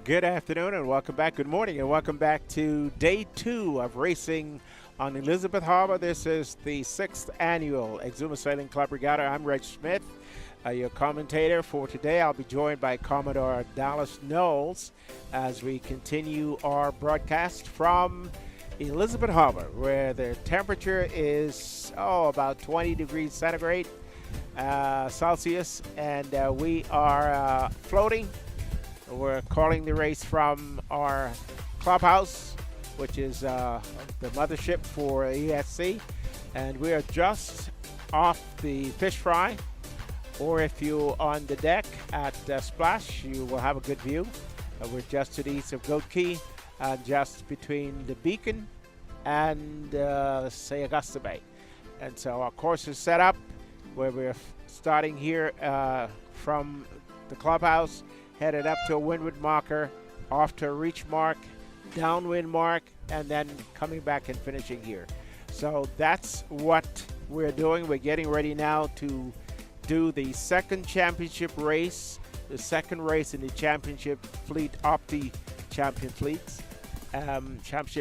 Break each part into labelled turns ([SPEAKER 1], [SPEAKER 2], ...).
[SPEAKER 1] Good afternoon and welcome back. Good morning and welcome back to day 2 of racing on Elizabeth Harbor. This is the 6th annual Exuma Sailing Club Regatta. I'm Reg Smith, your commentator for today. I'll be joined by Commodore Dallas Knowles as we continue our broadcast from Elizabeth Harbor, where the temperature is about 20 degrees centigrade Celsius, and we are floating. We're calling the race from our clubhouse, which is the mothership for ESC, and we are just off the fish fry, or if you're on the deck at Splash, you will have a good view. We're just to the east of Goat Key, just between the beacon and say Augusta Bay. And so our course is set up where we're starting here from the clubhouse, headed up to a windward marker, off to a reach mark, downwind mark, and then coming back and finishing here. So that's what we're doing. We're getting ready now to do the second championship race, the second race in the championship fleet, Opti championship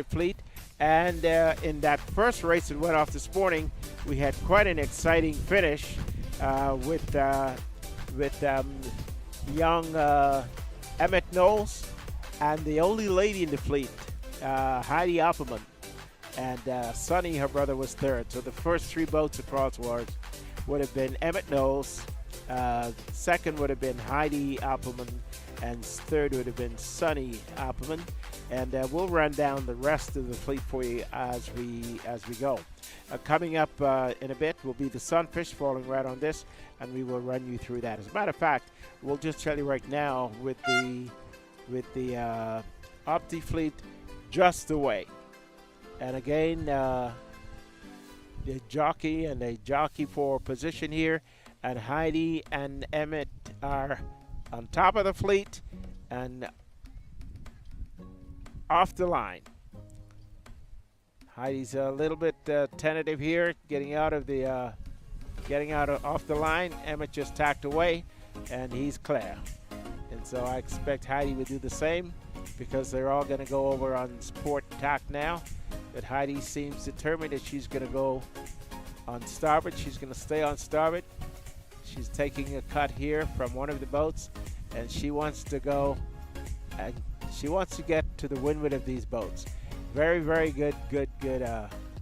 [SPEAKER 1] fleet. And in that first race that went off this morning, we had quite an exciting finish with young Emmett Knowles and the only lady in the fleet, Heidi Appelman, and Sonny, her brother, was third. So the first 3 boats across would have been Emmett Knowles, second would have been Heidi Appelman, and third would have been Sonny Appelman. And we'll run down the rest of the fleet for you as we go. Coming up in a bit will be the Sunfish falling right on this, and we will run you through that. As a matter of fact, we'll just tell you right now with the Opti fleet just away. And again, the jockey for position here, and Heidi and Emmett are on top of the fleet and off the line. Heidi's a little bit tentative here, getting out off the line. Emmett just tacked away, and he's clear. And so I expect Heidi will do the same, because they're all going to go over on sport tack now. But Heidi seems determined that she's going to go on starboard. She's going to stay on starboard. She's taking a cut here from one of the boats, and she wants to go. She wants to get to the windward of these boats. Very, very good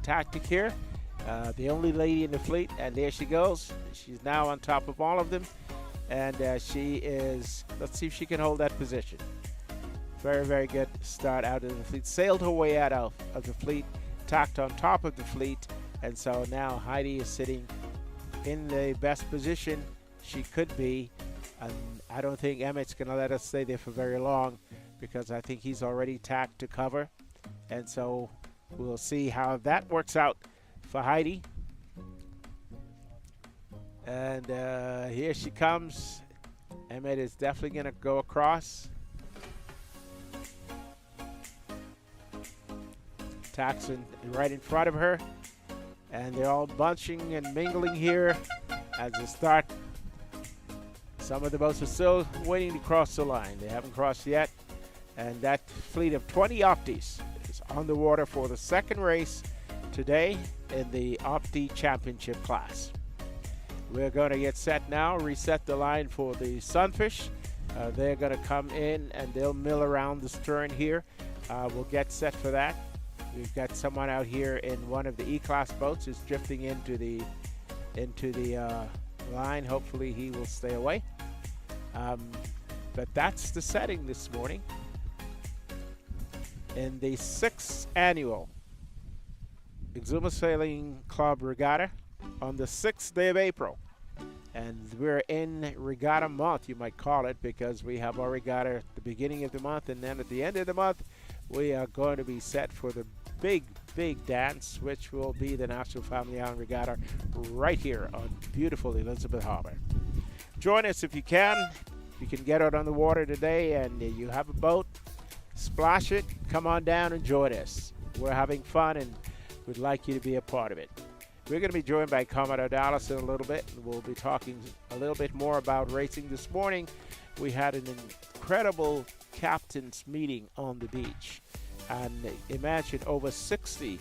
[SPEAKER 1] tactic here. The only lady in the fleet, and there she goes. She's now on top of all of them, and she is. Let's see if she can hold that position. Very, very good start out of the fleet. Sailed her way out of the fleet, tacked on top of the fleet, and so now Heidi is sitting in the best position she could be. And I don't think Emmett's going to let us stay there for very long, because I think he's already tacked to cover. And so we'll see how that works out for Heidi. And here she comes. Emmett is definitely going to go across. Tacks right in front of her. And they're all bunching and mingling here as they start. Some of the boats are still waiting to cross the line. They haven't crossed yet. And that fleet of 20 Optis is on the water for the second race today in the Opti Championship class. We're going to get set now, reset the line for the Sunfish. They're going to come in and they'll mill around the stern here. We'll get set for that. We've got someone out here in one of the E-class boats who's drifting into the line. Hopefully he will stay away. But that's the setting this morning in the 6th annual Exuma Sailing Club Regatta on the 6th day of April. And we're in regatta month, you might call it, because we have our regatta at the beginning of the month, and then at the end of the month we are going to be set for the big dance, which will be the National Family Island Regatta right here on beautiful Elizabeth Harbor. Join us if you can. You can get out on the water today, and you have a boat, splash it, come on down and join us. We're having fun, and we'd like you to be a part of it. We're going to be joined by Commodore Dallas in a little bit, and we'll be talking a little bit more about racing. This morning, we had an incredible captains meeting on the beach. And imagine over 60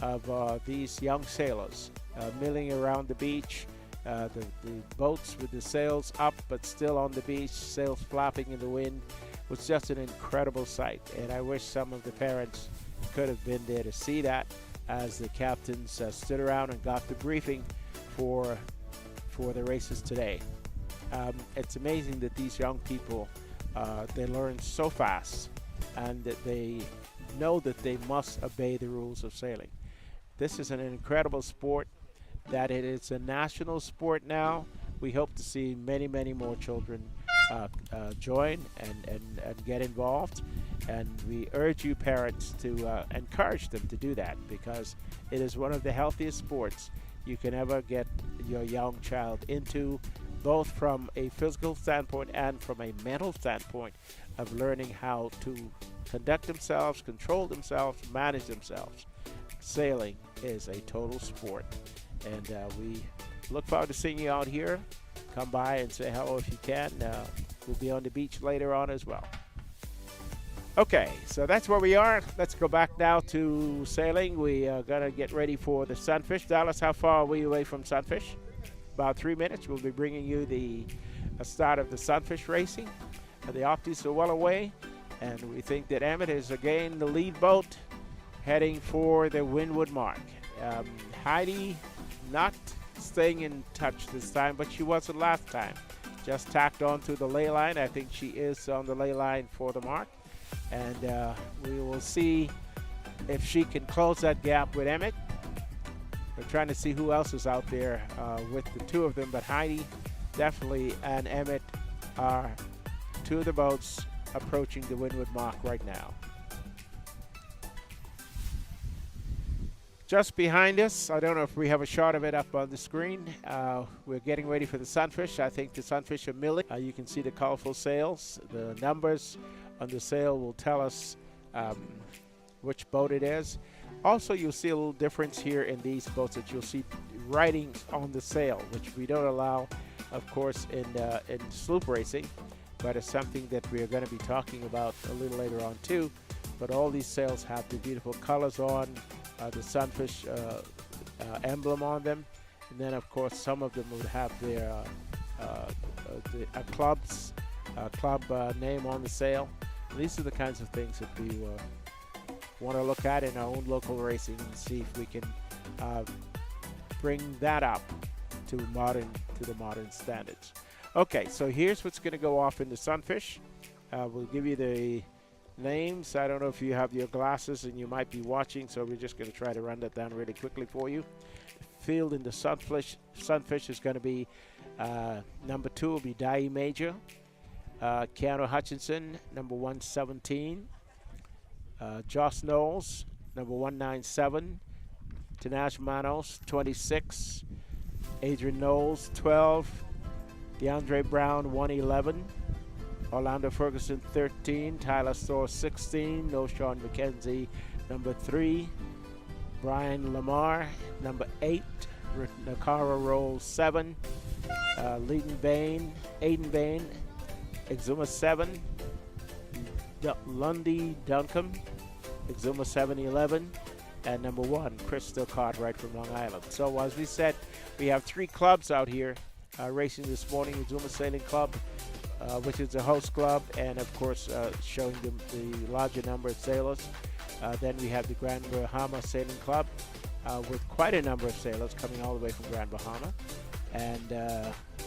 [SPEAKER 1] of these young sailors milling around the beach, the boats with the sails up but still on the beach, sails flapping in the wind. It was just an incredible sight, and I wish some of the parents could have been there to see that as the captains stood around and got the briefing for the races today. It's amazing that these young people, they learn so fast, and that they know that they must obey the rules of sailing. This is an incredible sport, that it is a national sport now. We hope to see many, many more children join and get involved. And we urge you parents to encourage them to do that, because it is one of the healthiest sports you can ever get your young child into, both from a physical standpoint and from a mental standpoint of learning how to conduct themselves, control themselves, manage themselves. Sailing is a total sport, and we look forward to seeing you out here. Come by and say hello if you can. We'll be on the beach later on as well. Okay, so that's where we are. Let's go back now to sailing. We are going to get ready for the Sunfish. Dallas, how far are we away from Sunfish? About 3 minutes. We'll be bringing you the start of the Sunfish racing. The Opties are well away, and we think that Emmett is again the lead boat heading for the Windward Mark. Heidi not staying in touch this time, but she wasn't last time. Just tacked on to the ley line. I think she is on the ley line for the mark. And we will see if she can close that gap with Emmett. We're trying to see who else is out there with the two of them, but Heidi definitely and Emmett are two of the boats approaching the Windward Mark right now. Just behind us, I don't know if we have a shot of it up on the screen. We're getting ready for the Sunfish. I think the Sunfish are milling. You can see the colorful sails. The numbers on the sail will tell us which boat it is. Also, you'll see a little difference here in these boats, that you'll see writing on the sail, which we don't allow, of course, in sloop racing, but it's something that we are going to be talking about a little later on too. But all these sails have the beautiful colors on, the Sunfish emblem on them, and then of course some of them would have their club name on the sail. These are the kinds of things that we want to look at in our own local racing and see if we can bring that up to the modern standards. Okay, so here's what's going to go off in the Sunfish. We'll give you the names. I don't know if you have your glasses and you might be watching, so we're just going to try to run that down really quickly for you. The field in the Sunfish is going to be number 2 will be Dai Major, Keanu Hutchinson, number 117, Joss Knowles, number 197, Tanash Manos, 26, Adrian Knowles, 12, DeAndre Brown, 111, Orlando Ferguson, 13, Tyler Storr, 16, Noshawn McKenzie, number 3, Brian Lamar, number 8, Nakara Rolls, 7, Aiden Bain, Exuma 7, Lundy Duncombe, Exuma 711, and number 1, Crystal Cartwright from Long Island. So as we said, we have 3 clubs out here racing this morning. Exuma Sailing Club, which is the host club, and of course showing the larger number of sailors. Then we have the Grand Bahama Sailing Club with quite a number of sailors coming all the way from Grand Bahama. And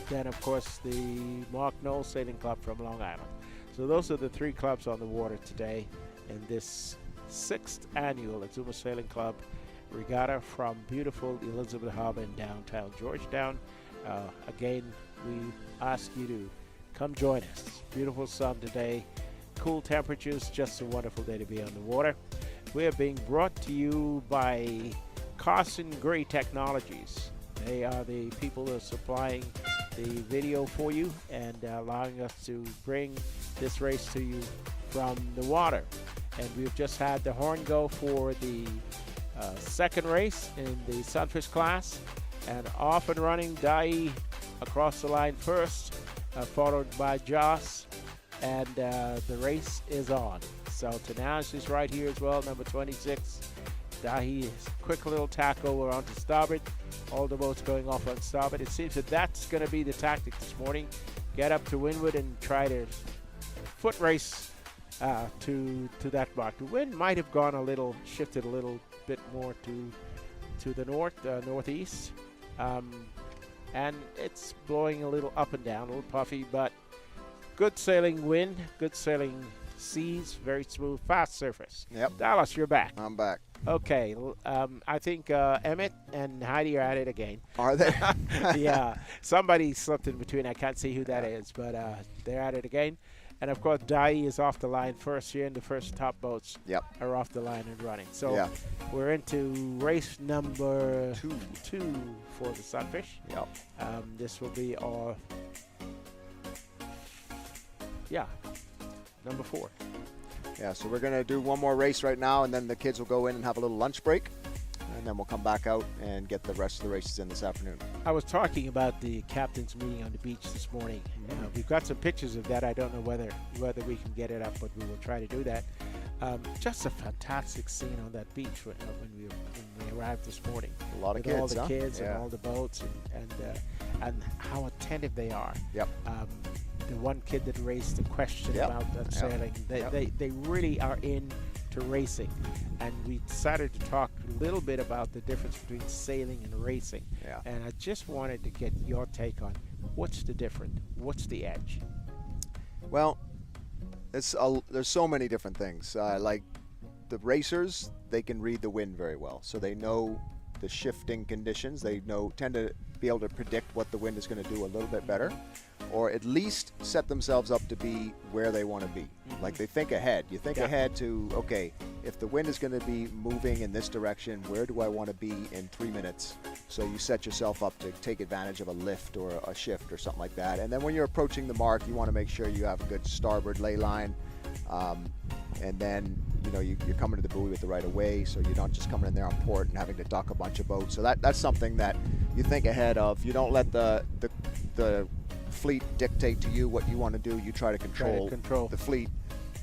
[SPEAKER 1] then of course the Mark Knoll Sailing Club from Long Island. So those are the 3 clubs on the water today in this 6th annual Exuma Sailing Club Regatta from beautiful Elizabeth Harbor in downtown Georgetown. Again, we ask you to come join us. Beautiful sun today, cool temperatures, just a wonderful day to be on the water. We are being brought to you by Carson Gray Technologies. They are the people that are supplying the video for you and allowing us to bring this race to you from the water. And we've just had the horn go for the second race in the Sunfish class, and off and running Dai across the line first, followed by Joss, and the race is on. So Tanash is right here as well, number 26. Dahi, quick little tack over onto starboard. All the boats going off on starboard. It seems that that's going to be the tactic this morning. Get up to windward and try to foot race to that mark. The wind might have gone shifted a little bit more to the northeast. And it's blowing a little up and down, a little puffy, but good sailing wind, good sailing seas, very smooth, fast surface.
[SPEAKER 2] Yep.
[SPEAKER 1] Dallas, you're back.
[SPEAKER 2] I'm back.
[SPEAKER 1] Okay, I think Emmett and Heidi are at it again.
[SPEAKER 2] Are they?
[SPEAKER 1] Yeah, somebody slipped in between. I can't see who that is, but they're at it again. And of course, Dai is off the line first here, and the first top boats are off the line and running. So we're into race number two for the Sunfish.
[SPEAKER 2] Yep.
[SPEAKER 1] This will be our number 4.
[SPEAKER 2] Yeah, so we're going to do one more race right now, and then the kids will go in and have a little lunch break, and then we'll come back out and get the rest of the races in this afternoon.
[SPEAKER 1] I was talking about the captain's meeting on the beach this morning. We've got some pictures of that. I don't know whether we can get it up, but we will try to do that. Just a fantastic scene on that beach when we arrived this morning.
[SPEAKER 2] A lot of
[SPEAKER 1] with
[SPEAKER 2] kids,
[SPEAKER 1] all the kids and all the boats and how attentive they are.
[SPEAKER 2] Yep.
[SPEAKER 1] The one kid that raised the question about that sailing, they really are into racing, and we decided to talk a little bit about the difference between sailing and racing. And I just wanted to get your take on what's the difference, what's the edge.
[SPEAKER 2] Well, there's so many different things. Like the racers, they can read the wind very well, so they know the shifting conditions. They tend to be able to predict what the wind is going to do a little bit better, or at least set themselves up to be where they want to be. Like they think ahead. You think ahead to, okay, if the wind is going to be moving in this direction, where do I want to be in 3 minutes? So you set yourself up to take advantage of a lift or a shift or something like that. And then when you're approaching the mark, you want to make sure you have a good starboard lay line. And then, you're coming to the buoy with the right of way, so you're not just coming in there on port and having to dock a bunch of boats. So that's something that you think ahead of. You don't let the fleet dictate to you what you want to do. You try to control the fleet.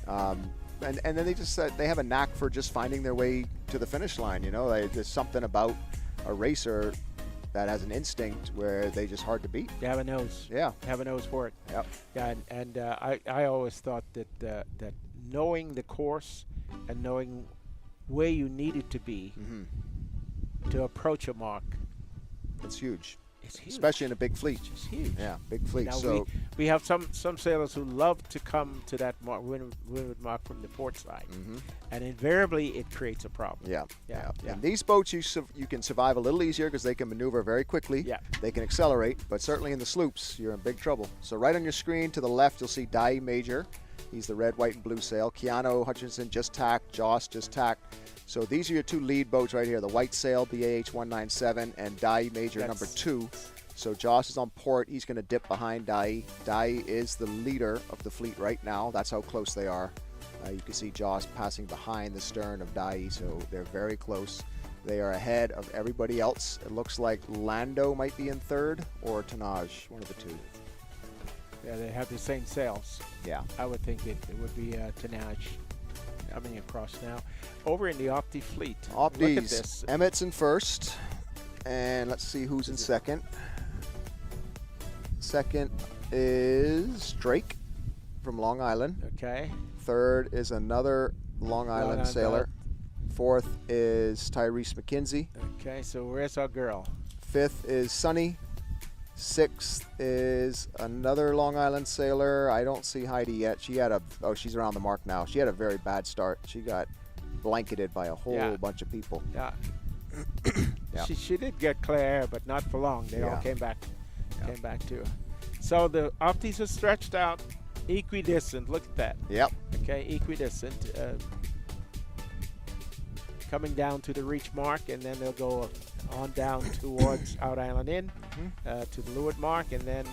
[SPEAKER 2] And then they have a knack for just finding their way to the finish line. There's something about a racer that has an instinct where they just hard to beat.
[SPEAKER 1] You have a nose.
[SPEAKER 2] Yeah.
[SPEAKER 1] Have a nose for it.
[SPEAKER 2] Yep.
[SPEAKER 1] Yeah, and I always thought that knowing the course and knowing where you needed to be to approach a mark,
[SPEAKER 2] it's huge.
[SPEAKER 1] It's huge.
[SPEAKER 2] Especially in a big fleet.
[SPEAKER 1] It's huge.
[SPEAKER 2] Yeah, big fleet.
[SPEAKER 1] Now
[SPEAKER 2] so
[SPEAKER 1] we have some sailors who love to come to that windward mark from the port side, and invariably it creates a problem.
[SPEAKER 2] Yeah. And these boats you can survive a little easier because they can maneuver very quickly.
[SPEAKER 1] Yeah.
[SPEAKER 2] They can accelerate, but certainly in the sloops you're in big trouble. So right on your screen to the left you'll see Dai Major. He's the red, white, and blue sail. Keanu Hutchinson just tacked. Joss just tacked. So these are your 2 lead boats right here. The white sail, BAH 197, and Dai Major number 2. So Joss is on port. He's going to dip behind Dai. Dai is the leader of the fleet right now. That's how close they are. You can see Joss passing behind the stern of Dai, so they're very close. They are ahead of everybody else. It looks like Lando might be in 3rd, or Tanaj, one of the 2.
[SPEAKER 1] Yeah, they have the same sails.
[SPEAKER 2] Yeah.
[SPEAKER 1] I would think it would be Tanaj coming across now. Over in the Opti fleet.
[SPEAKER 2] Optis,
[SPEAKER 1] look at this.
[SPEAKER 2] Emmett's in 1st, and let's see who's in 2nd. 2nd is Drake from Long Island.
[SPEAKER 1] Okay.
[SPEAKER 2] 3rd is another Long Island sailor. 4th is Tyrese McKenzie.
[SPEAKER 1] Okay, so where's our girl?
[SPEAKER 2] 5th is Sunny. 6th is another Long Island sailor. I don't see Heidi yet. She's around the mark now. She had a very bad start. She got blanketed by a whole bunch of people.
[SPEAKER 1] Yeah. She did get clear air, but not for long. They all came back to her. So the Optis are stretched out, equidistant. Look at that.
[SPEAKER 2] Yep.
[SPEAKER 1] Okay, equidistant. Coming down to the reach mark, and then they'll go on down towards Out Island Inn to the leeward mark, and then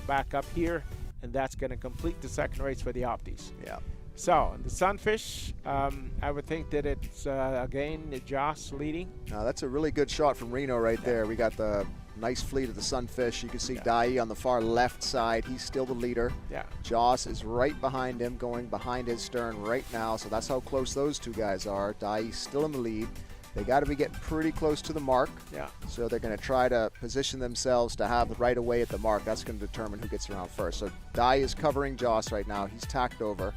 [SPEAKER 1] back up here, and that's going to complete the second race for the Optis.
[SPEAKER 2] Yeah.
[SPEAKER 1] So the Sunfish, I would think that it's again Joss leading.
[SPEAKER 2] Now that's a really good shot from Reno right there. We got the Nice fleet of the Sunfish. You can see Dai on the far left side. He's still the leader.
[SPEAKER 1] Yeah.
[SPEAKER 2] Joss is right behind him, going behind his stern right now. So that's how close those two guys are. Dai's still in the lead. They got to be getting pretty close to the mark.
[SPEAKER 1] Yeah.
[SPEAKER 2] So they're going to try to position themselves to have right away at the mark. That's going to determine who gets around first. So Dai is covering Joss right now. He's tacked over.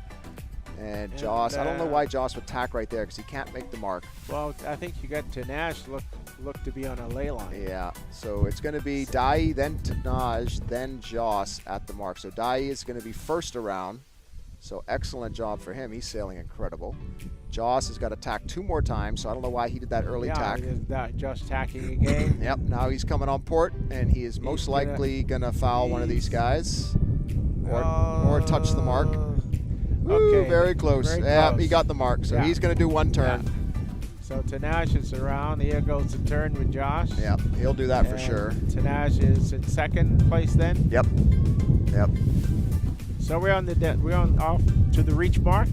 [SPEAKER 2] And Joss, I don't know why Joss would tack right there because he can't make the mark.
[SPEAKER 1] Well, I think you got Tanaj look to be on a ley line.
[SPEAKER 2] Yeah, so it's going to be Dai, then Tanaj, then Joss at the mark. So Dai is going to be first around. So excellent job for him. He's sailing incredible. Joss has got to tack 2 more times, so I don't know why he did that early tack.
[SPEAKER 1] Yeah, just tacking again.
[SPEAKER 2] Yep, now he's coming on port, and he is most likely going to foul one of these guys or touch the mark. Woo,
[SPEAKER 1] Okay,
[SPEAKER 2] very close.
[SPEAKER 1] Very
[SPEAKER 2] Yeah,
[SPEAKER 1] close.
[SPEAKER 2] he got the mark, so he's going to do 1 turn.
[SPEAKER 1] Yeah. So Tanaj is around. Here goes the turn with Josh.
[SPEAKER 2] Yeah, he'll do that for
[SPEAKER 1] And
[SPEAKER 2] sure.
[SPEAKER 1] Tanaj is in second place then.
[SPEAKER 2] Yep. Yep.
[SPEAKER 1] So we're on off to the reach mark.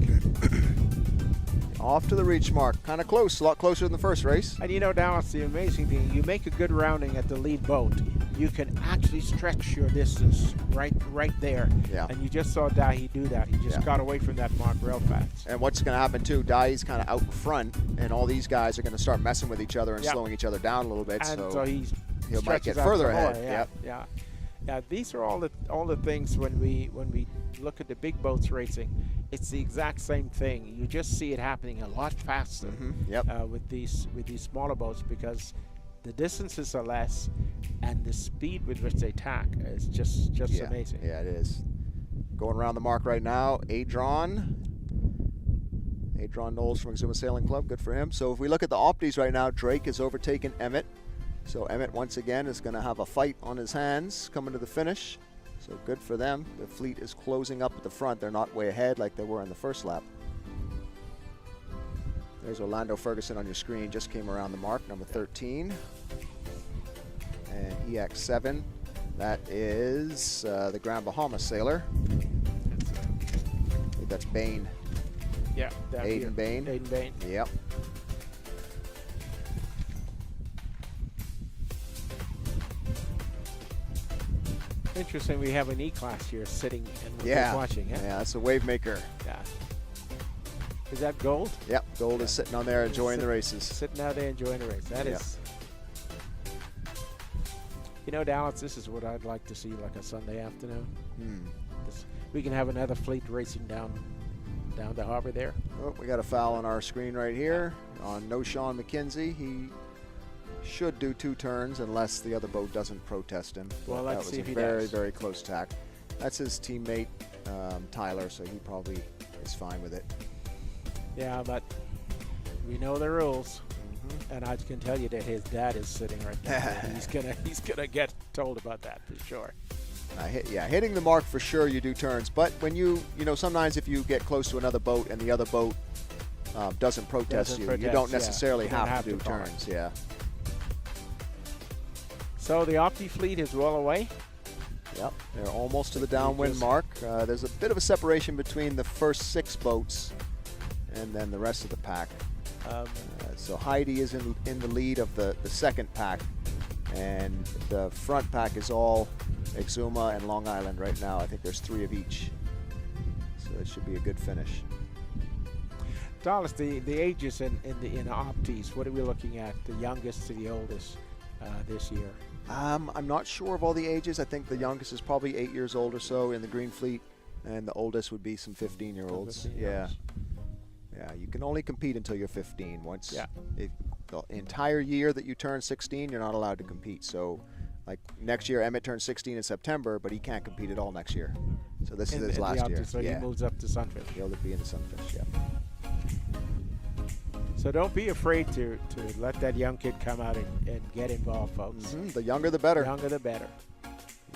[SPEAKER 2] Off to the reach mark. Kind of close, a lot closer than the first race.
[SPEAKER 1] And you know, Dallas, the amazing thing, you make a good rounding at the lead boat, you can actually stretch your distance right there.
[SPEAKER 2] Yeah.
[SPEAKER 1] And you just saw Dahi do that. He just got away from that mark real fast.
[SPEAKER 2] And what's going to happen too, Dai's kind of out in front, and all these guys are going to start messing with each other and slowing each other down a little bit.
[SPEAKER 1] And
[SPEAKER 2] so
[SPEAKER 1] he
[SPEAKER 2] might get
[SPEAKER 1] stretches out
[SPEAKER 2] further
[SPEAKER 1] some more.
[SPEAKER 2] ahead.
[SPEAKER 1] Yeah. These are all the things when we look at the big boats racing. It's the exact same thing. You just see it happening a lot faster with these smaller boats because the distances are less and the speed with which they tack is just amazing.
[SPEAKER 2] Yeah, it is. Going around the mark right now, Adron Knowles from Exuma Sailing Club. Good for him. So if we look at the Opties right now, Drake has overtaken Emmett. So Emmett once again is going to have a fight on his hands coming to the finish. So good for them. The fleet is closing up at the front. They're not way ahead like they were in the first lap. There's Orlando Ferguson on your screen. Just came around the mark, number 13. And EX7, that is the Grand Bahamas sailor. I think that's Bain.
[SPEAKER 1] Yeah.
[SPEAKER 2] Aiden Bain.
[SPEAKER 1] Aiden Bain.
[SPEAKER 2] Yep.
[SPEAKER 1] Interesting, we have an E-class here sitting and watching.
[SPEAKER 2] Yeah, that's a wave maker.
[SPEAKER 1] Yeah. Is that Gold?
[SPEAKER 2] Yep, Gold is sitting on there enjoying the races.
[SPEAKER 1] Sitting out there enjoying the race. That is. You know, Dallas, this is what I'd like to see like a Sunday afternoon. We can have another fleet racing down the harbor there.
[SPEAKER 2] Oh, we got a foul on our screen right here on No Sean McKenzie. He should do 2 turns unless the other boat doesn't protest him.
[SPEAKER 1] Well, let's see if he
[SPEAKER 2] very,
[SPEAKER 1] does.
[SPEAKER 2] very close tack. That's his teammate, Tyler, so he probably is fine with it.
[SPEAKER 1] Yeah, but we know the rules, and I can tell you that his dad is sitting right there. he's gonna get told about that for sure.
[SPEAKER 2] Hitting the mark for sure. You do turns, but when you sometimes if you get close to another boat and the other boat doesn't protest you don't necessarily have to do turns. Yeah.
[SPEAKER 1] So the Opti fleet is well away.
[SPEAKER 2] Yep, they're almost to the downwind mark. There's a bit of a separation between the first 6 boats and then the rest of the pack. So Heidi is in the lead of the second pack, and the front pack is all Exuma and Long Island right now. I think there's 3 of each, so it should be a good finish.
[SPEAKER 1] Dallas, the ages in Optis, what are we looking at? The youngest to the oldest this year?
[SPEAKER 2] I'm not sure of all the ages. I think the youngest is probably 8 years old or so in the Green Fleet, and the oldest would be some 15-year-olds. Yeah, you can only compete until you're 15. If the entire year that you turn 16, you're not allowed to compete. So, like next year, Emmett turns 16 in September, but he can't compete at all next year. So this is his last year.
[SPEAKER 1] So he moves up to Sunfish.
[SPEAKER 2] He'll be in the Sunfish. Yeah.
[SPEAKER 1] So don't be afraid to let that young kid come out and get involved, folks.
[SPEAKER 2] The younger the better.
[SPEAKER 1] The younger the better.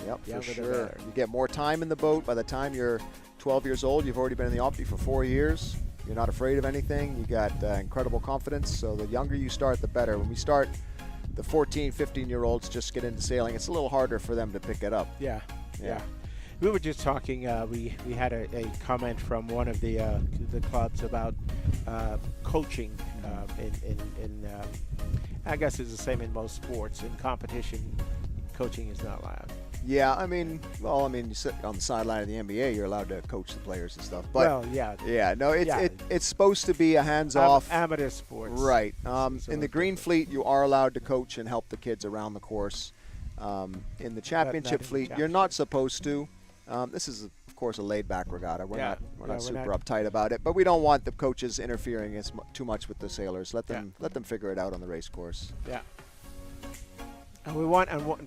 [SPEAKER 2] Yep, for sure. You get more time in the boat. By the time you're 12 years old, you've already been in the Opti for 4 years. You're not afraid of anything. You got incredible confidence. So the younger you start, the better. When we start, the 14, 15-year-olds just get into sailing. It's a little harder for them to pick it up.
[SPEAKER 1] Yeah. We were just talking. We had a comment from one of the clubs about coaching in I guess it's the same in most sports. In competition, coaching is not allowed.
[SPEAKER 2] Yeah, I mean, well, I mean, you sit on the sideline of the NBA, you're allowed to coach the players and stuff. But
[SPEAKER 1] Well, yeah.
[SPEAKER 2] yeah, no,
[SPEAKER 1] Yeah.
[SPEAKER 2] it's supposed to be a hands-off.
[SPEAKER 1] Amateur sports.
[SPEAKER 2] Right.
[SPEAKER 1] So
[SPEAKER 2] In the Green Fleet, you are allowed to coach and help the kids around the course. In the Championship
[SPEAKER 1] in the
[SPEAKER 2] Fleet, you're not supposed to. This is, of course, a laid-back regatta. We're not super uptight about it, but we don't want the coaches interfering too much with the sailors. Let them figure it out on the race course.
[SPEAKER 1] Yeah. And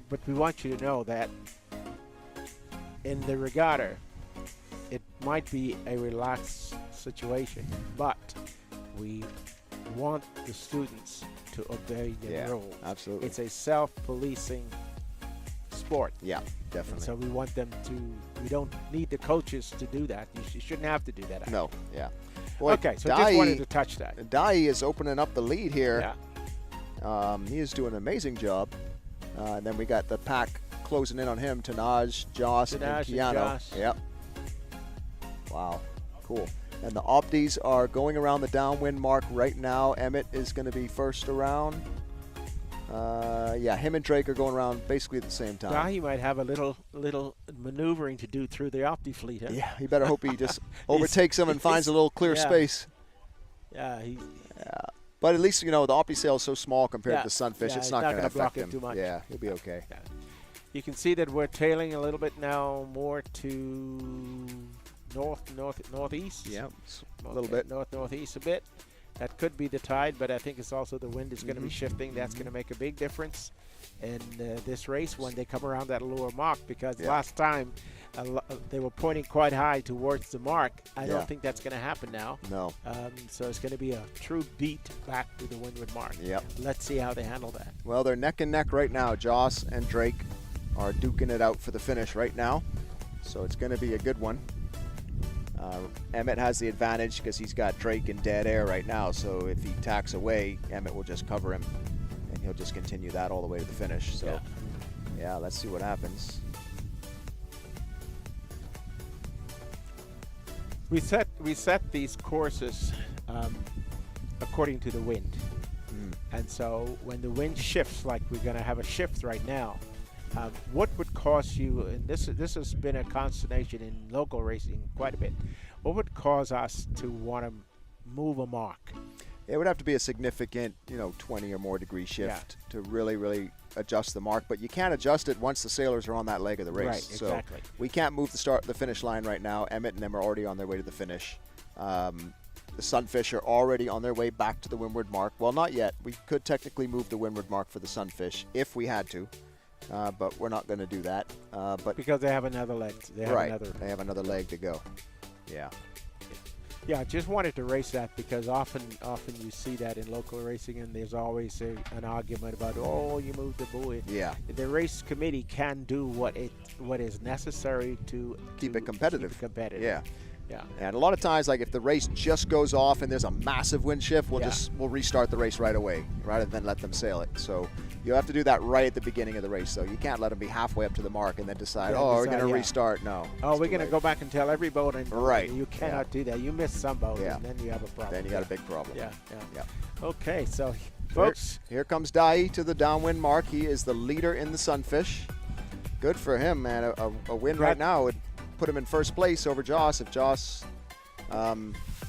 [SPEAKER 1] but we want you to know that in the regatta, it might be a relaxed situation, but we want the students to obey the rules.
[SPEAKER 2] Absolutely.
[SPEAKER 1] It's a self-policing sport.
[SPEAKER 2] Yeah, definitely.
[SPEAKER 1] So we want them to. We don't need the coaches to do that. You shouldn't have to do that. Actually.
[SPEAKER 2] No. Yeah. Boy,
[SPEAKER 1] Okay. So just wanted to touch that.
[SPEAKER 2] Dai is opening up the lead here.
[SPEAKER 1] Yeah.
[SPEAKER 2] He is doing an amazing job. And then we got the pack closing in on him, Tanaj, Joss, and Keanu.
[SPEAKER 1] Josh.
[SPEAKER 2] Yep. Wow. Cool. And the Opties are going around the downwind mark right now. Emmett is going to be first around. Him and Drake are going around basically at the same time.
[SPEAKER 1] Now he might have a little maneuvering to do through the Opti fleet. Huh?
[SPEAKER 2] Yeah, he better hope he just overtakes him and finds a little clear space.
[SPEAKER 1] Yeah,
[SPEAKER 2] but at least, the Opti sail is so small compared to the Sunfish, it's not going to
[SPEAKER 1] block
[SPEAKER 2] affect him.
[SPEAKER 1] too much.
[SPEAKER 2] Yeah, he'll be okay.
[SPEAKER 1] Yeah. You can see that we're tailing a little bit now, more to northeast.
[SPEAKER 2] Yeah, a little bit.
[SPEAKER 1] Northeast a bit. That could be the tide, but I think it's also the wind is going to be shifting. That's going to make a big difference in this race when they come around that lower mark, because last time they were pointing quite high towards the mark. I don't think that's going to happen now.
[SPEAKER 2] No.
[SPEAKER 1] So it's going to be a true beat back to the windward mark.
[SPEAKER 2] Yep.
[SPEAKER 1] Let's see how they handle that.
[SPEAKER 2] Well, they're neck and neck right now. Joss and Drake are duking it out for the finish right now, so it's going to be a good one. Emmett has the advantage because he's got Drake in dead air right now, so if he tacks away, Emmett will just cover him, and he'll just continue that all the way to the finish. So, yeah, let's see what happens.
[SPEAKER 1] We set these courses according to the wind, and so when the wind shifts, like we're going to have a shift right now, what would cause you, and this has been a consternation in local racing quite a bit, what would cause us to want to move a mark?
[SPEAKER 2] It would have to be a significant, 20 or more degree shift to really, really adjust the mark. But you can't adjust it once the sailors are on that leg of the race.
[SPEAKER 1] Right, exactly.
[SPEAKER 2] So we can't move the finish line right now. Emmett and them are already on their way to the finish. The Sunfish are already on their way back to the windward mark. Well, not yet. We could technically move the windward mark for the Sunfish if we had to. But we're not going to do that. But
[SPEAKER 1] because they have another leg. They
[SPEAKER 2] have another leg to go. Yeah.
[SPEAKER 1] Yeah, I just wanted to race that because often you see that in local racing, and there's always an argument about, you moved the buoy.
[SPEAKER 2] Yeah.
[SPEAKER 1] The race committee can do what is necessary to
[SPEAKER 2] keep it competitive. Yeah.
[SPEAKER 1] Yeah.
[SPEAKER 2] And a lot of times, like if the race just goes off and there's a massive wind shift, we'll restart the race right away rather than let them sail it. So you have to do that right at the beginning of the race. So you can't let them be halfway up to the mark and then decide, we're going to restart. No.
[SPEAKER 1] Oh, we're going to go back and tell every boat.
[SPEAKER 2] Right.
[SPEAKER 1] You cannot do that. You miss some boat, and then you have a problem.
[SPEAKER 2] Then you got a big problem.
[SPEAKER 1] Yeah. Okay, so folks.
[SPEAKER 2] Here comes Dai to the downwind mark. He is the leader in the Sunfish. Good for him, man. A win right now would put him in first place over Joss. If Joss,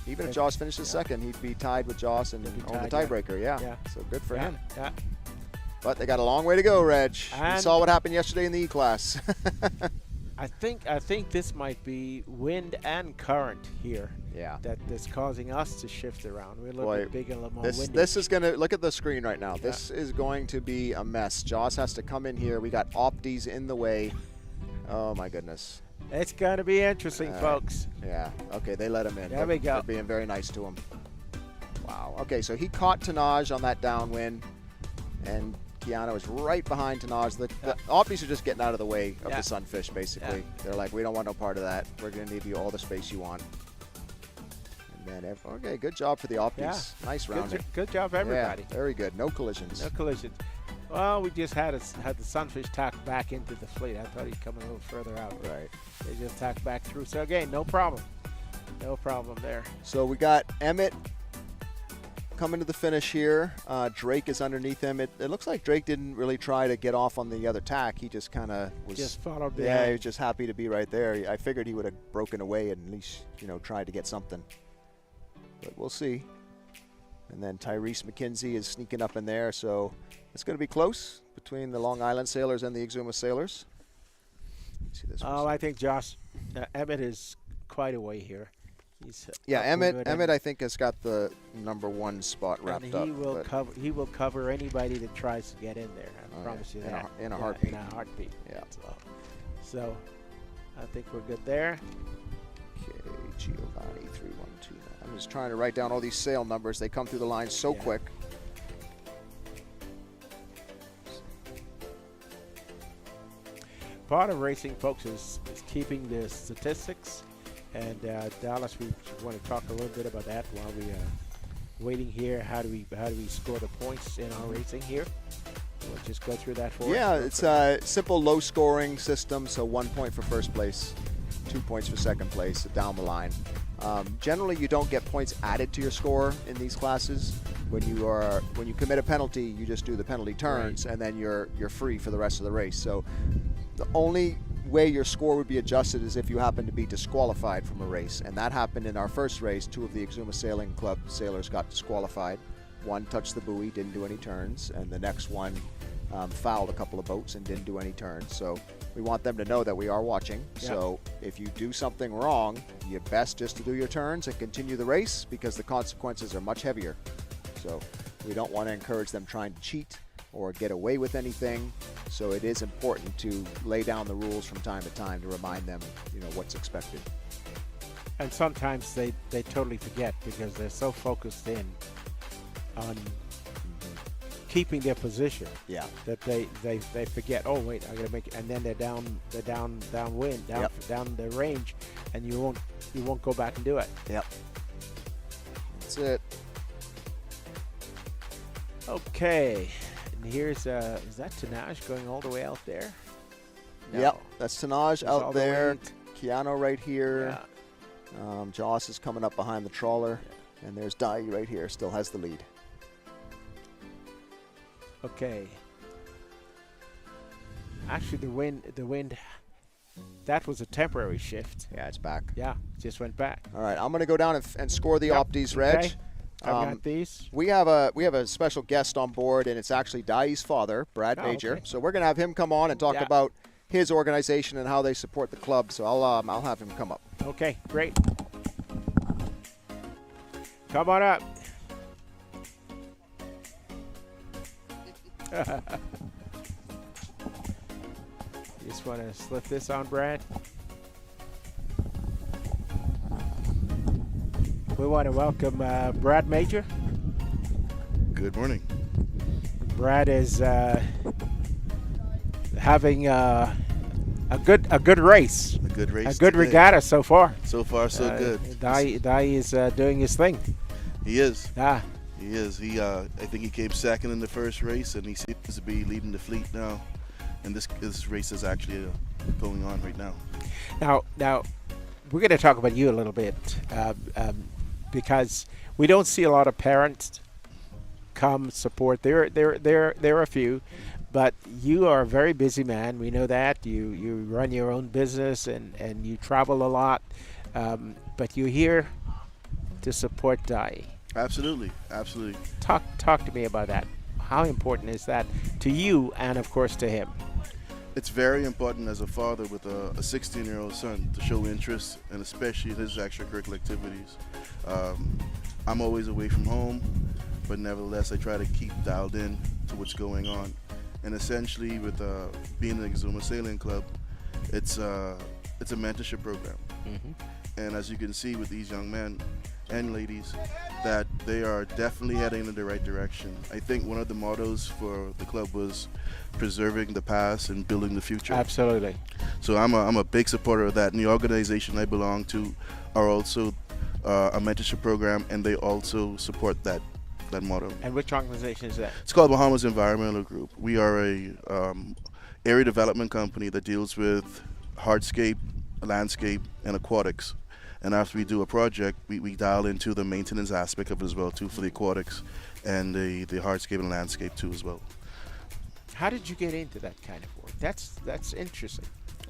[SPEAKER 2] even if Joss finishes second, he'd be tied with Joss and own the tiebreaker. Yeah. So good for him.
[SPEAKER 1] Yeah.
[SPEAKER 2] But they got a long way to go, Reg.
[SPEAKER 1] And
[SPEAKER 2] you saw what happened yesterday in the E-Class.
[SPEAKER 1] I think this might be wind and current here.
[SPEAKER 2] Yeah.
[SPEAKER 1] That's causing us to shift around. We're a little bit big and a little more windy.
[SPEAKER 2] This is going to, look at the screen right now. This is going to be a mess. Joss has to come in here. We got Opties in the way. Oh, my goodness.
[SPEAKER 1] It's going to be interesting, folks.
[SPEAKER 2] Yeah. Okay, they let him in.
[SPEAKER 1] There we go.
[SPEAKER 2] They're being very nice to him. Wow. Okay, so he caught Tanaj on that downwind, and Keanu is right behind Tanaj. The Opties are just getting out of the way of the Sunfish, basically. They're like, we don't want no part of that. We're going to give you all the space you want. And then, okay, good job for the Opties.
[SPEAKER 1] Yeah.
[SPEAKER 2] Nice rounding.
[SPEAKER 1] Good job, everybody.
[SPEAKER 2] Yeah, very good. No collisions.
[SPEAKER 1] No collisions. Well, we just had the Sunfish tack back into the fleet. I thought he'd come a little further out.
[SPEAKER 2] Right.
[SPEAKER 1] They just tacked back through. So, again, no problem. No problem there.
[SPEAKER 2] So we got Emmett coming to the finish here. Drake is underneath him. It looks like Drake didn't really try to get off on the other tack. He just kind of was.
[SPEAKER 1] Just followed
[SPEAKER 2] Yeah,
[SPEAKER 1] behind.
[SPEAKER 2] he was just happy to be right there. I figured he would have broken away and at least, tried to get something. But we'll see. And then Tyrese McKenzie is sneaking up in there, so it's going to be close between the Long Island Sailors and the Exuma Sailors. See this one.
[SPEAKER 1] I think Josh Emmett is quite away here. He's
[SPEAKER 2] Yeah,
[SPEAKER 1] up
[SPEAKER 2] Emmett.
[SPEAKER 1] with it,
[SPEAKER 2] Emmett, I think, has got the #1 spot wrapped
[SPEAKER 1] and
[SPEAKER 2] up.
[SPEAKER 1] he will
[SPEAKER 2] but-
[SPEAKER 1] cover. He will cover anybody that tries to get in there. I
[SPEAKER 2] Oh,
[SPEAKER 1] promise
[SPEAKER 2] yeah,
[SPEAKER 1] you
[SPEAKER 2] in a
[SPEAKER 1] that.
[SPEAKER 2] heart- in a
[SPEAKER 1] Yeah,
[SPEAKER 2] heartbeat.
[SPEAKER 1] In a heartbeat.
[SPEAKER 2] Yeah.
[SPEAKER 1] So, I think we're good there.
[SPEAKER 2] Okay, Giovanni 3129. I'm just trying to write down all these sail numbers. They come through the line so
[SPEAKER 1] Yeah.
[SPEAKER 2] quick.
[SPEAKER 1] Part of racing, folks, is keeping the statistics. And Dallas, we want to talk a little bit about that while we are waiting here. How do we score the points in our racing here? We'll just go through that for
[SPEAKER 2] Yeah,
[SPEAKER 1] us.
[SPEAKER 2] it's a simple low scoring system. So 1 point for first place, 2 points for second place down the line. Generally, you don't get points added to your score in these classes. When you commit a penalty, you just do the penalty turns, and then you're free for the rest of the race. So the only way your score would be adjusted is if you happen to be disqualified from a race, and that happened in our first race. 2 of the Exuma Sailing Club sailors got disqualified. One touched the buoy, didn't do any turns, and the next one fouled a couple of boats and didn't do any turns. So we want them to know that we are watching.
[SPEAKER 1] Yep.
[SPEAKER 2] So if you do something wrong, you're best just to do your turns and continue the race, because the consequences are much heavier. So we don't want to encourage them trying to cheat or get away with anything. So it is important to lay down the rules from time to time to remind them, what's expected.
[SPEAKER 1] And sometimes they totally forget because they're so focused in on keeping their position.
[SPEAKER 2] Yeah.
[SPEAKER 1] That they forget. Oh wait, I gotta make it, and then they're downwind, down the range, and you won't go back and do it.
[SPEAKER 2] Yep. That's it.
[SPEAKER 1] Okay, and here's is that Tanaj going all the way out there? No.
[SPEAKER 2] Yep. That's Tanaj
[SPEAKER 1] It's
[SPEAKER 2] out
[SPEAKER 1] all the
[SPEAKER 2] there.
[SPEAKER 1] way
[SPEAKER 2] Keanu right here.
[SPEAKER 1] Yeah.
[SPEAKER 2] Joss is coming up behind the trawler, and there's Dai right here. Still has the lead.
[SPEAKER 1] Okay. Actually, the wind, that was a temporary shift.
[SPEAKER 2] Yeah, it's back.
[SPEAKER 1] Yeah, just went back.
[SPEAKER 2] All right, I'm going to go down and score the
[SPEAKER 1] Yep.
[SPEAKER 2] Opties, Reg.
[SPEAKER 1] Okay. I've got these.
[SPEAKER 2] We have a special guest on board, and it's actually Dai's father, Brad
[SPEAKER 1] Oh,
[SPEAKER 2] Major.
[SPEAKER 1] okay.
[SPEAKER 2] So we're going to have him come on and talk
[SPEAKER 1] Yeah.
[SPEAKER 2] about his organization and how they support the club. So I'll have him come up.
[SPEAKER 1] Okay, great. Come on up. Just want to slip this on, Brad. We want to welcome Brad Major.
[SPEAKER 3] Good morning.
[SPEAKER 1] Brad is having a good race,
[SPEAKER 3] A good race.
[SPEAKER 1] a good
[SPEAKER 3] today.
[SPEAKER 1] regatta so far.
[SPEAKER 3] So far, so good.
[SPEAKER 1] Dai is doing his thing.
[SPEAKER 3] He is.
[SPEAKER 1] Ah,
[SPEAKER 3] He is. I think he came second in the first race, and he seems to be leading the fleet now. And this race is actually going on right now.
[SPEAKER 1] now we're going to talk about you a little bit because we don't see a lot of parents come support. There are a few, but you are a very busy man. We know that you run your own business and you travel a lot, but you're here to support Dai.
[SPEAKER 3] Absolutely.
[SPEAKER 1] Talk to me about that. How important is that to you and of course to him?
[SPEAKER 3] It's very important as a father with a 16-year-old son to show interest, and especially his extracurricular activities. I'm always away from home, but nevertheless I try to keep dialed in to what's going on. And essentially with being an Exuma Sailing Club, it's a mentorship program.
[SPEAKER 1] Mm-hmm.
[SPEAKER 3] And as you can see with these young men and ladies, that they are definitely heading in the right direction. I think one of the mottos for the club was preserving the past and building the future.
[SPEAKER 1] Absolutely.
[SPEAKER 3] So I'm a big supporter of that. And the organization I belong to are also a mentorship program, and they also support that motto.
[SPEAKER 1] And which organization is that?
[SPEAKER 3] It's called Bahamas Environmental Group. We are a area development company that deals with hardscape, landscape, and aquatics. And after we do a project, we dial into the maintenance aspect of it as well too, for the aquatics and the hardscape and landscape too as well.
[SPEAKER 1] How did you get into that kind of work? That's interesting.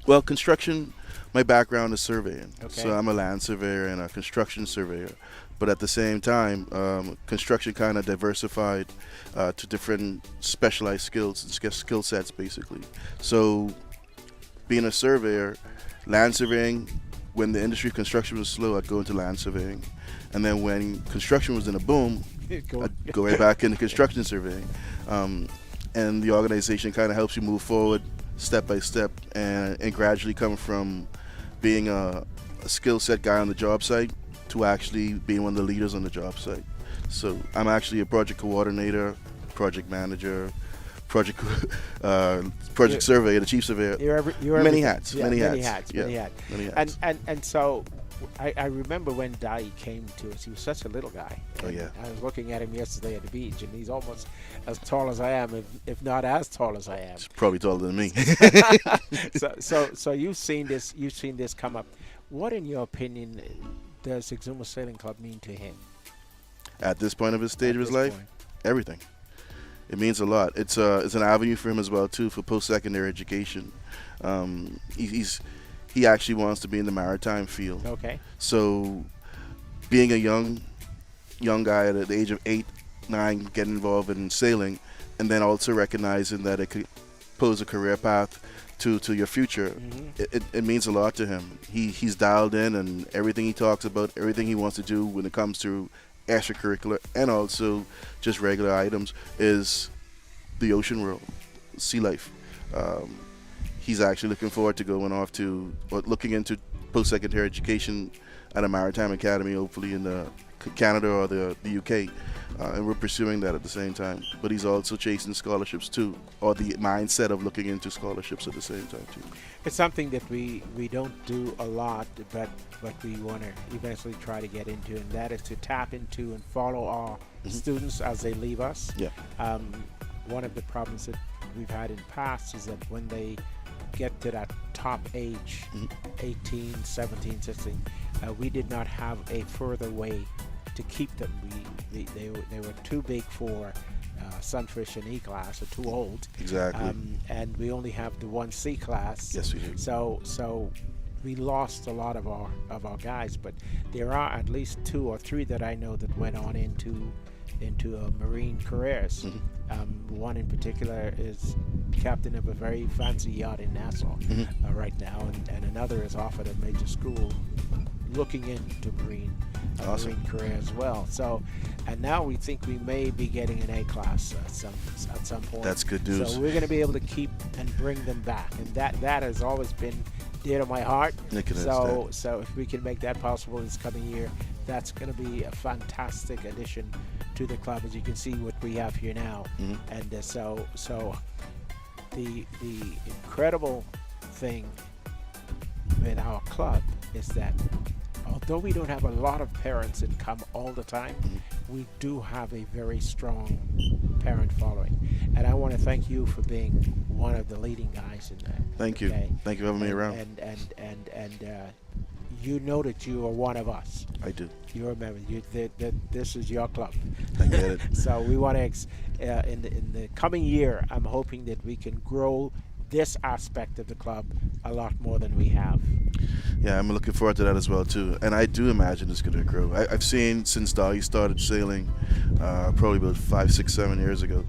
[SPEAKER 3] Well, construction, my background is surveying.
[SPEAKER 1] Okay.
[SPEAKER 3] So I'm a land surveyor and a construction surveyor. But at the same time, construction kind of diversified to different specialized skills and skill sets, basically. So being a surveyor, land surveying, when the industry of construction was slow, I'd go into land surveying. And then when construction was in a boom, I'd go right back into construction surveying. And the organization kind of helps you move forward step by step and gradually come from being a skill set guy on the job site to actually being one of the leaders on the job site. So I'm actually a project coordinator, project manager, project surveyor, the chief surveyor.
[SPEAKER 1] You're
[SPEAKER 3] many hats,
[SPEAKER 1] yeah,
[SPEAKER 3] many
[SPEAKER 1] many
[SPEAKER 3] hats.
[SPEAKER 1] hats, many
[SPEAKER 3] Yeah,
[SPEAKER 1] hats.
[SPEAKER 3] many hats.
[SPEAKER 1] And so I remember when Dai came to us, he was such a little guy.
[SPEAKER 3] Oh,
[SPEAKER 1] And
[SPEAKER 3] yeah.
[SPEAKER 1] I was looking at him yesterday at the beach, and he's almost as tall as I am, if not as tall as I am.
[SPEAKER 3] He's probably taller than me.
[SPEAKER 1] So you've seen this come up. What, in your opinion, does Exuma Sailing Club mean to him?
[SPEAKER 3] At this point of his stage
[SPEAKER 1] At
[SPEAKER 3] of his
[SPEAKER 1] this
[SPEAKER 3] life,
[SPEAKER 1] point?
[SPEAKER 3] everything. It means a lot. It's an avenue for him as well too, for post-secondary education. He actually wants to be in the maritime field.
[SPEAKER 1] Okay.
[SPEAKER 3] So being a young guy at the age of 8, 9, getting involved in sailing, and then also recognizing that it could pose a career path to your future, it means a lot to him. He's dialed in, and everything he talks about, everything he wants to do when it comes to extracurricular and also just regular items is the ocean world, sea life. He's actually looking forward to going off to, or looking into post-secondary education at a maritime academy, hopefully in Canada or the UK, and we're pursuing that at the same time. But he's also chasing scholarships too, or the mindset of looking into scholarships at the same time too.
[SPEAKER 1] It's something that we don't do a lot, but we want to eventually try to get into, and that is to tap into and follow our students as they leave us.
[SPEAKER 3] Yeah.
[SPEAKER 1] One of the problems that we've had in the past is that when they get to that top age, 18, 17, 16, we did not have a further way to keep them. They were too big for Sunfish and E-class, or too old.
[SPEAKER 3] Exactly.
[SPEAKER 1] And we only have the 1C class.
[SPEAKER 3] Yes, we do.
[SPEAKER 1] So we lost a lot of our guys, but there are at least 2 or 3 that I know that went on into marine careers. One in particular is captain of a very fancy yacht in Nassau right now, and another is off at a major school looking into marine career as well. So, and now we think we may be getting an A class at some point.
[SPEAKER 3] That's good news.
[SPEAKER 1] So we're going to be able to keep and bring them back, and that has always been dear to my heart. So if we can make that possible this coming year, that's going to be a fantastic addition to the club. As you can see, what we have here now, and so the incredible thing with our club is that although we don't have a lot of parents that come all the time, we do have a very strong parent following, and I want to thank you for being one of the leading guys in that.
[SPEAKER 3] Thank you.
[SPEAKER 1] Okay?
[SPEAKER 3] Thank you for having me around.
[SPEAKER 1] And you know that you are one of us.
[SPEAKER 3] I do.
[SPEAKER 1] You remember that this is your club.
[SPEAKER 3] I get it.
[SPEAKER 1] So we want to in the coming year, I'm hoping that we can grow this aspect of the club a lot more than we have.
[SPEAKER 3] Yeah, I'm looking forward to that as well too, and I do imagine it's going to grow. I've seen since Dolly started sailing, probably about 5, 6, 7 years ago.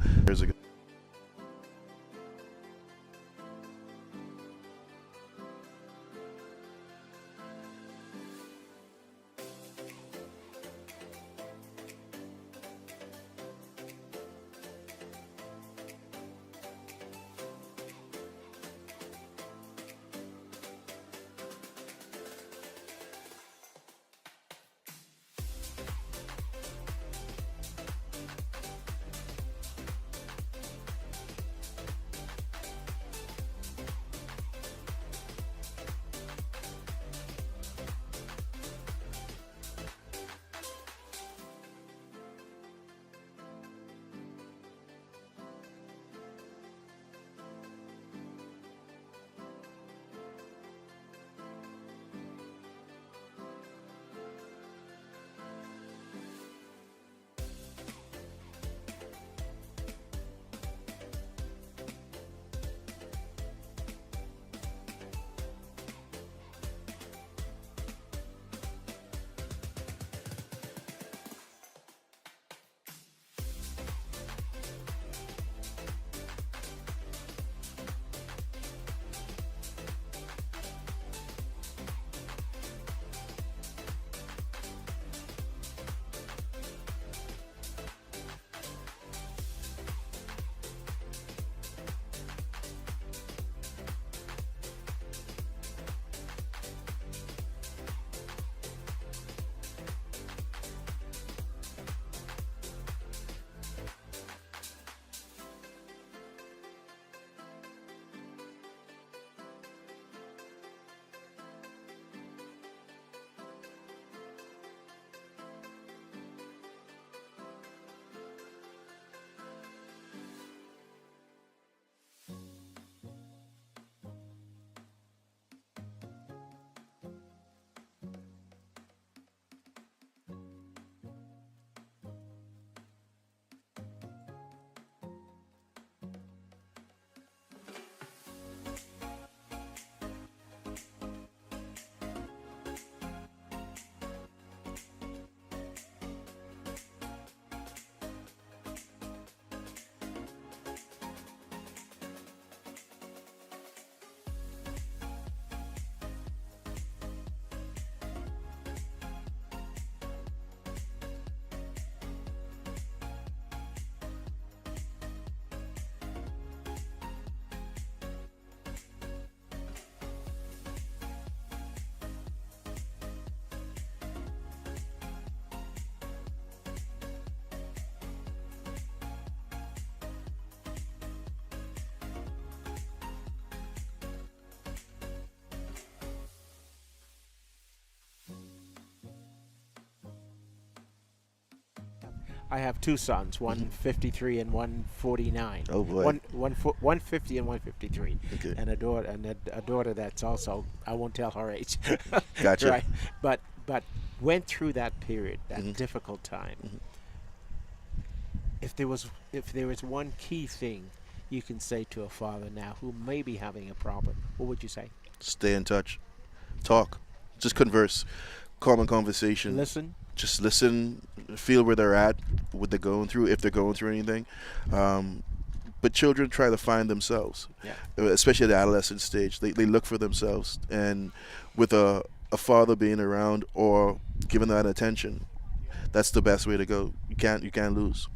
[SPEAKER 1] I have two sons, one 53 and one 49.
[SPEAKER 3] Oh, boy.
[SPEAKER 1] 150 and 153.
[SPEAKER 3] Okay.
[SPEAKER 1] And a daughter that's also, I won't tell her age.
[SPEAKER 3] Gotcha.
[SPEAKER 1] Right. But went through that period, that difficult time. If there was one key thing you can say to a father now who may be having a problem, what would you say?
[SPEAKER 3] Stay in touch. Talk. Just converse. Common conversation.
[SPEAKER 1] Listen.
[SPEAKER 3] Just listen. Feel where they're at, what they're going through, if they're going through anything. But children try to find themselves, especially at the adolescent stage. They look for themselves. And with a father being around or giving that attention, that's the best way to go. You can't lose.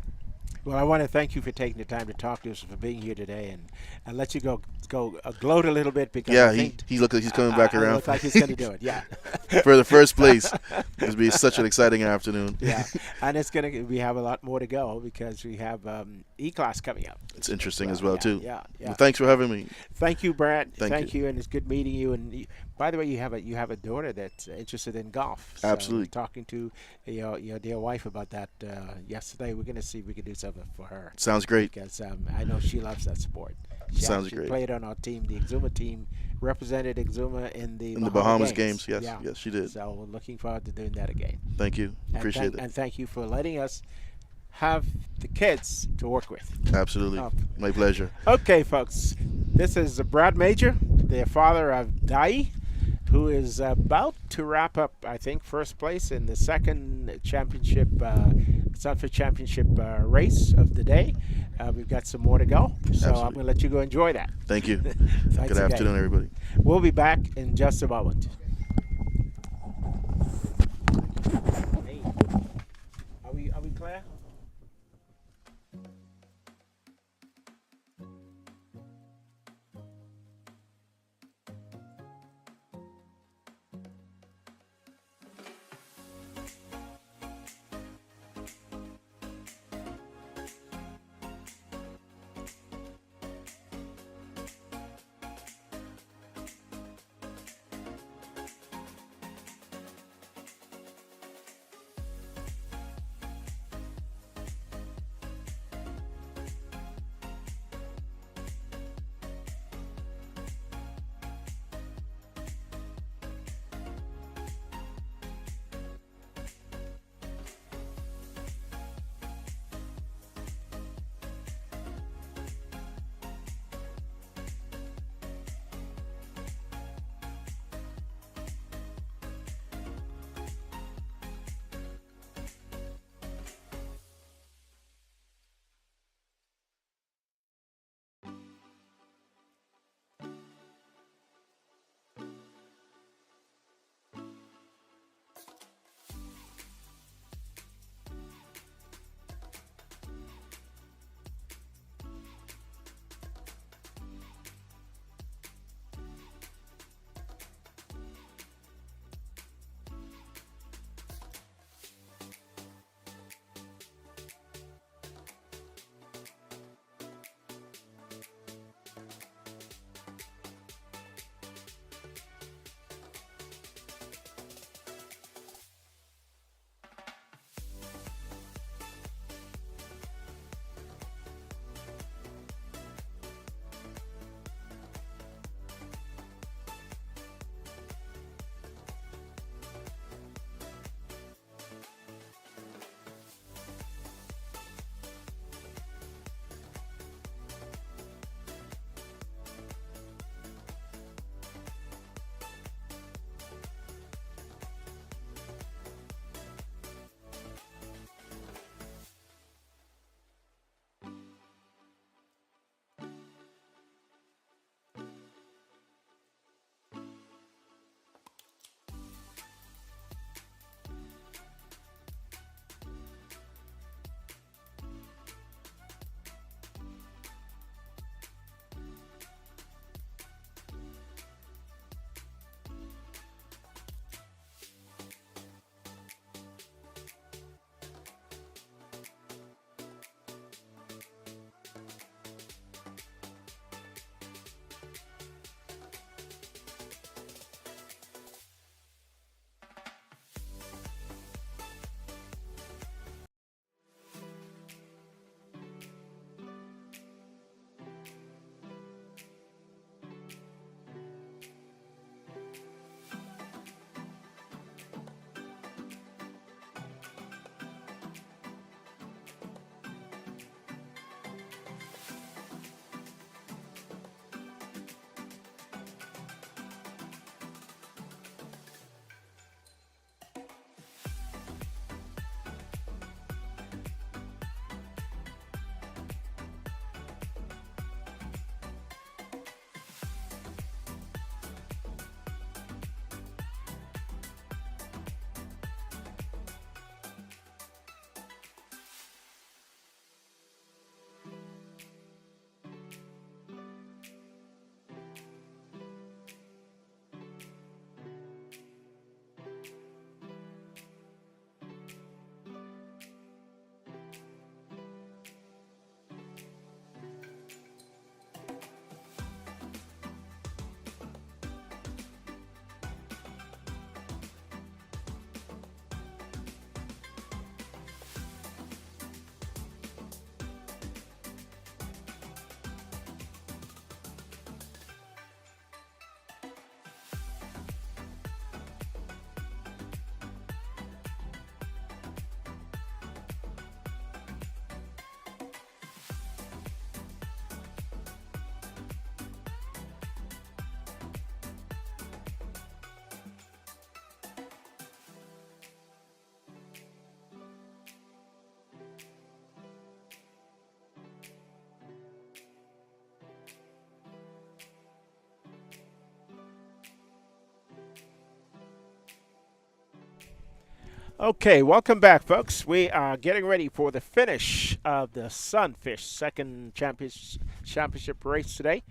[SPEAKER 1] Well, I want to thank you for taking the time to talk to us, for being here today, and I'll let you go gloat a little bit because I think
[SPEAKER 3] he's coming back around.
[SPEAKER 1] Looks like he's going to do it. Yeah,
[SPEAKER 3] for the first place. It'll be such an exciting afternoon.
[SPEAKER 1] Yeah, and we have a lot more to go because we have E-class coming up.
[SPEAKER 3] It's interesting as well too.
[SPEAKER 1] Yeah.
[SPEAKER 3] Well, thanks for having me.
[SPEAKER 1] Thank you, Brad.
[SPEAKER 3] Thank you,
[SPEAKER 1] and it's good meeting you. And by the way, you have a daughter that's interested in golf. So
[SPEAKER 3] Absolutely.
[SPEAKER 1] Talking to your dear wife about that yesterday. We're going to see if we can do something for her.
[SPEAKER 3] Sounds great.
[SPEAKER 1] Because I know she loves that sport.
[SPEAKER 3] Sounds
[SPEAKER 1] She
[SPEAKER 3] great.
[SPEAKER 1] played on our team, the Exuma team, represented Exuma in the
[SPEAKER 3] Bahamas games. Yes,
[SPEAKER 1] Yeah.
[SPEAKER 3] yes, she did.
[SPEAKER 1] So we're looking forward to doing that again.
[SPEAKER 3] Thank you. Appreciate it.
[SPEAKER 1] And thank you for letting us have the kids to work with.
[SPEAKER 3] Absolutely. My pleasure.
[SPEAKER 1] Okay, folks. This is Brad Major, the father of Dai, who is about to wrap up, I think, first place in the second championship, Sunfish Championship race of the day. We've got some more to go, so
[SPEAKER 3] Absolutely.
[SPEAKER 1] I'm going to let you go enjoy that.
[SPEAKER 3] Thank you.
[SPEAKER 1] Thanks
[SPEAKER 3] Good afternoon, everybody.
[SPEAKER 1] We'll be back in just a moment. Hey, are we clear? Okay, welcome back, folks. We are getting ready for the finish of the Sunfish second championship race today.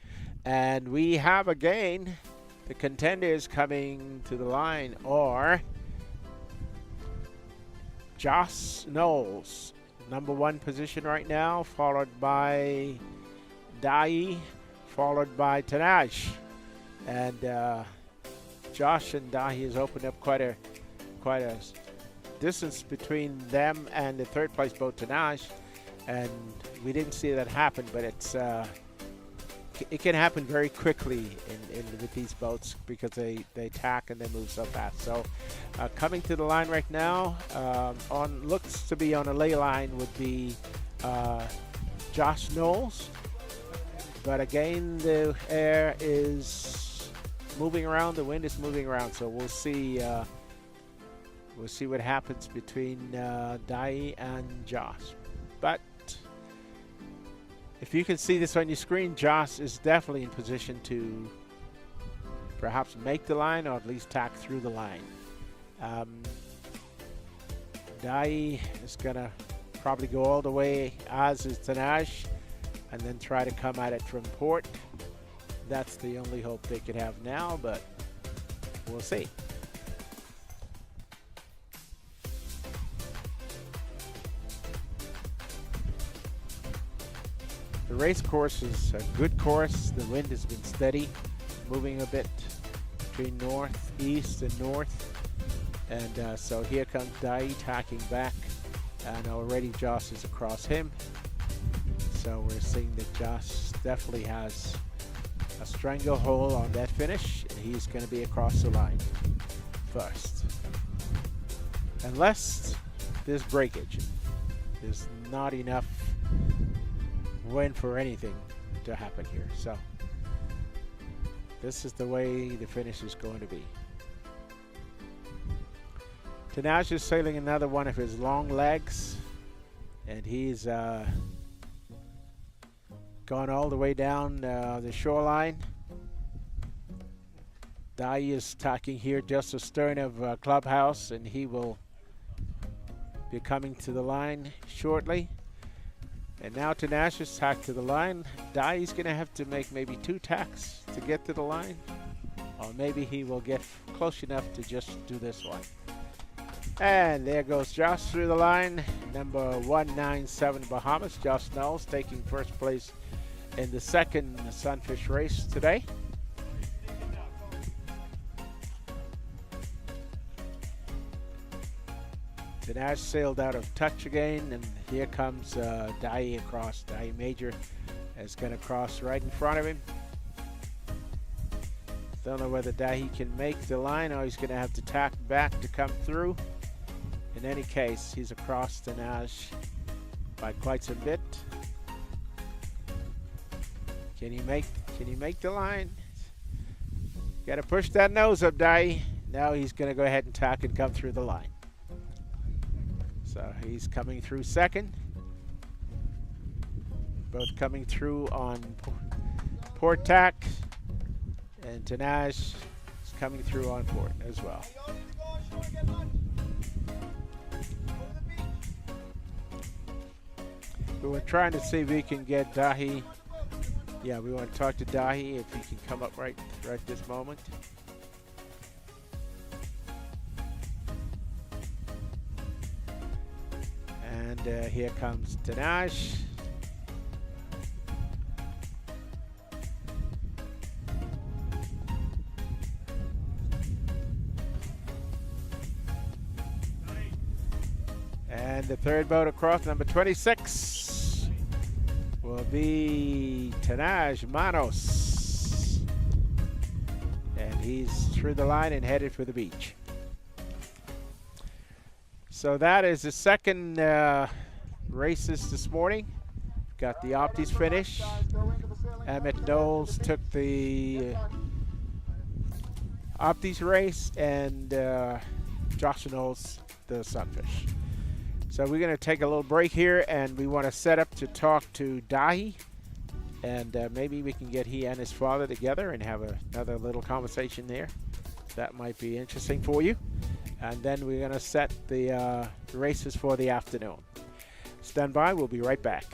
[SPEAKER 1] And we have again the contenders coming to the line are Josh Knowles, #1 position right now, followed by Dai, followed by Tanaj. And Josh and Dai has opened up quite a distance between them and the third place boat Tanaj, and we didn't see that happen, but it can happen very quickly with these boats because they tack and they move so fast. So coming to the line right now, looks to be on a lay line would be Josh Knowles, but again the air is moving around, the wind is moving around, so we'll see. We'll see what happens between Dai and Josh. But if you can see this on your screen, Josh is definitely in position to perhaps make the line or at least tack through the line. Dai is going to probably go all the way, as is Tanaj, and then try to come at it from port. That's the only hope they could have now, but we'll see. The race course is a good course. The wind has been steady, moving a bit between north, east, and north. And so here comes Dai tacking back, and already Josh is across him. So we're seeing that Josh definitely has a stranglehold on that finish, and he's going to be across the line first. Unless there's breakage, there's not enough wind for anything to happen here. So this is the way the finish is going to be. Tanaj is sailing another one of his long legs, and he's gone all the way down the shoreline. Dai is tacking here just astern of Clubhouse, and he will be coming to the line shortly. And now Tanaj is tacked to the line. Dai is going to have to make maybe 2 tacks to get to the line, or maybe he will get close enough to just do this one. And there goes Josh through the line, number 197 Bahamas. Josh Knowles taking first place in the second Sunfish race today. Tanaj sailed out of touch again, and here comes Dai across. Dai Major is going to cross right in front of him. Don't know whether Dai can make the line or he's going to have to tack back to come through. In any case, he's across Tanaj by quite a bit. Can he make the line? Got to push that nose up, Dai. Now he's going to go ahead and tack and come through the line. So he's coming through second. Both coming through on port tack, and Tanaj is coming through on port as well. We were trying to see if we can get Dai. Yeah, we want to talk to Dai if he can come up right this moment. And here comes Tanaj. And the third boat across, number 26, will be Tanaj Manos. And he's through the line and headed for the beach. So that is the second races this morning. Got the Optis finish. Emmett Knowles took the Optis race, and Josh Knowles the Sunfish. So we're going to take a little break here, and we want to set up to talk to Dai, and maybe we can get he and his father together and have another little conversation there. That might be interesting for you. and then we're going to set the races for the afternoon. Stand by. We'll be right back.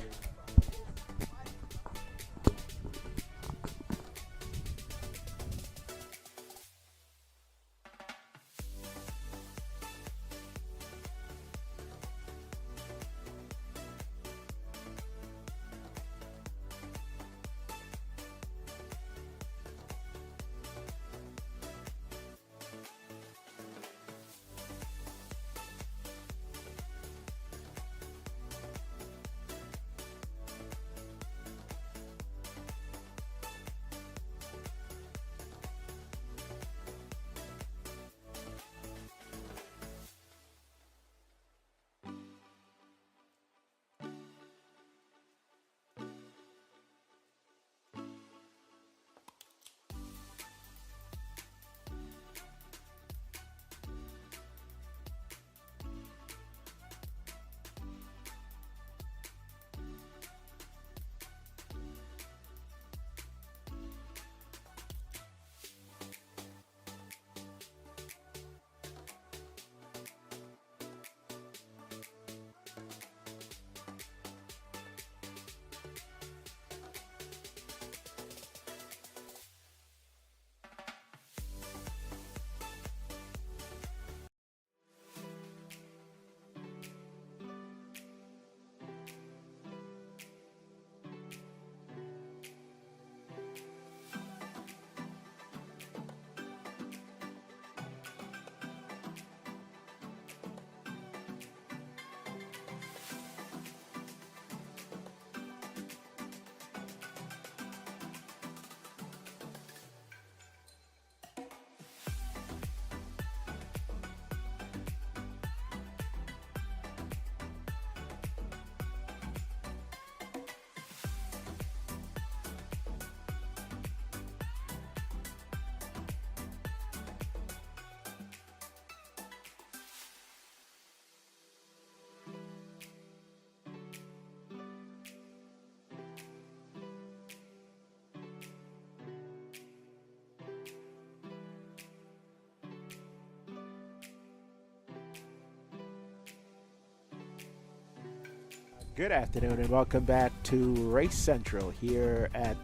[SPEAKER 1] Good afternoon and welcome back to Race Central here at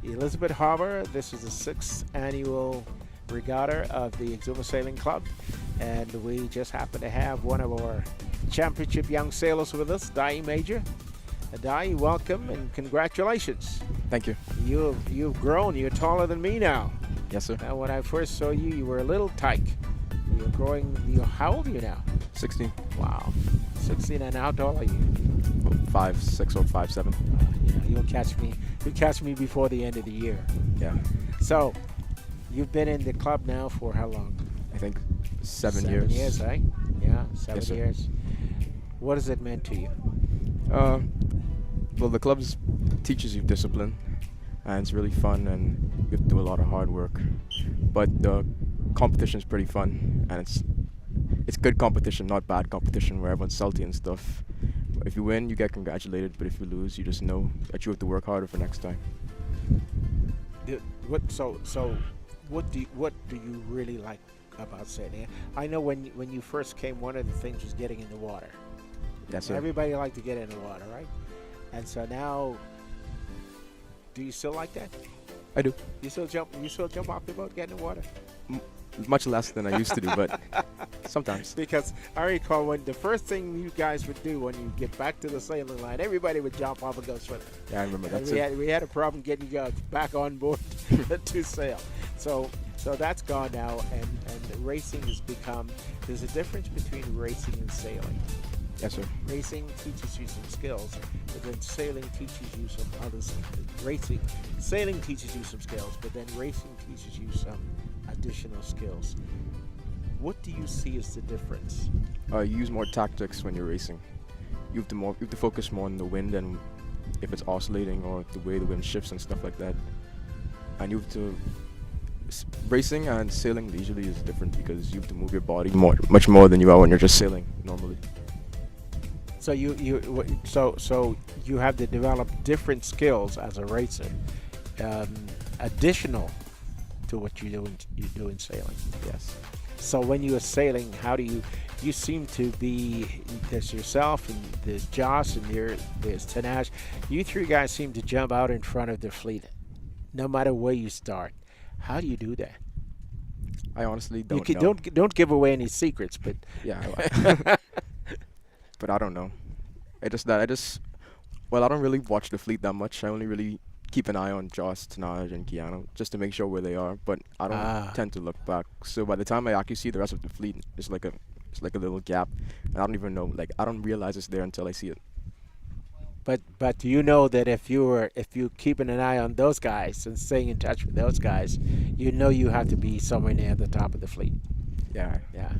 [SPEAKER 1] Elizabeth Harbor. This is the 6th annual regatta of the Exuma Sailing Club, and we just happen to have one of our championship young sailors with us, Dai Major. Dai, welcome and congratulations.
[SPEAKER 4] Thank you.
[SPEAKER 1] You've grown. You're taller than me now.
[SPEAKER 4] Yes, sir.
[SPEAKER 1] Now, when I first saw you, you were a little tyke. You're growing. How old are you now?
[SPEAKER 4] 16.
[SPEAKER 1] Wow. 16, and how tall are you?
[SPEAKER 4] 5'6" or 5'7".
[SPEAKER 1] You'll catch me. You'll catch me before the end of the year.
[SPEAKER 4] Yeah.
[SPEAKER 1] So, you've been in the club now for how long?
[SPEAKER 4] I think 7 years.
[SPEAKER 1] 7 years, right? Yeah, 7
[SPEAKER 4] Yes, sir.
[SPEAKER 1] years. What has it meant to you?
[SPEAKER 4] Well, the club teaches you discipline, and it's really fun, and you have to do a lot of hard work. But the competition is pretty fun, and it's good competition, not bad competition where everyone's salty and stuff. If you win, you get congratulated, but if you lose, you just know that you have to work harder for next time.
[SPEAKER 1] What do you really like about sailing? I know when you first came, one of the things was getting in the water.
[SPEAKER 4] Yes, sir.
[SPEAKER 1] Everybody liked to get in the water, right? And so now, do you still like that?
[SPEAKER 4] I do.
[SPEAKER 1] You still jump off the boat, get in the water?
[SPEAKER 4] Much less than I used to do, but sometimes.
[SPEAKER 1] Because I recall when the first thing you guys would do when you get back to the sailing line, everybody would jump off and go swimming.
[SPEAKER 4] Yeah, I remember that.
[SPEAKER 1] We had a problem getting you guys back on board to sail. So that's gone now, and racing has become. There's a difference between racing and sailing.
[SPEAKER 4] Yes, sir.
[SPEAKER 1] Racing teaches you some skills, but then sailing teaches you some other skills. Sailing teaches you some skills, but then racing teaches you some additional skills. What do you see as the difference?
[SPEAKER 4] You use more tactics when you're racing. You have to focus more on the wind and if it's oscillating or the way the wind shifts and stuff like that. And you have to racing and sailing usually is different because you have to move your body much more than you are when you're just sailing normally.
[SPEAKER 1] So you have to develop different skills as a racer, additional to what you do in sailing.
[SPEAKER 4] Yes.
[SPEAKER 1] So when you are sailing, how do you seem to be, there's yourself and there's Josh and there's Tanash. You three guys seem to jump out in front of the fleet no matter where you start. How do you do that?
[SPEAKER 4] I honestly
[SPEAKER 1] You
[SPEAKER 4] don't
[SPEAKER 1] can,
[SPEAKER 4] know.
[SPEAKER 1] don't give away any secrets, but
[SPEAKER 4] Yeah, but I don't know. Well, I don't really watch the fleet that much. I only really keep an eye on Joss, Tanaj, and Keanu just to make sure where they are. But I don't tend to look back. So by the time I actually see the rest of the fleet, it's like a little gap, and I don't even know. Like I don't realize it's there until I see it.
[SPEAKER 1] but you know that if you're keeping an eye on those guys and staying in touch with those guys, you know you have to be somewhere near the top of the fleet.
[SPEAKER 4] Yeah,
[SPEAKER 1] Yeah.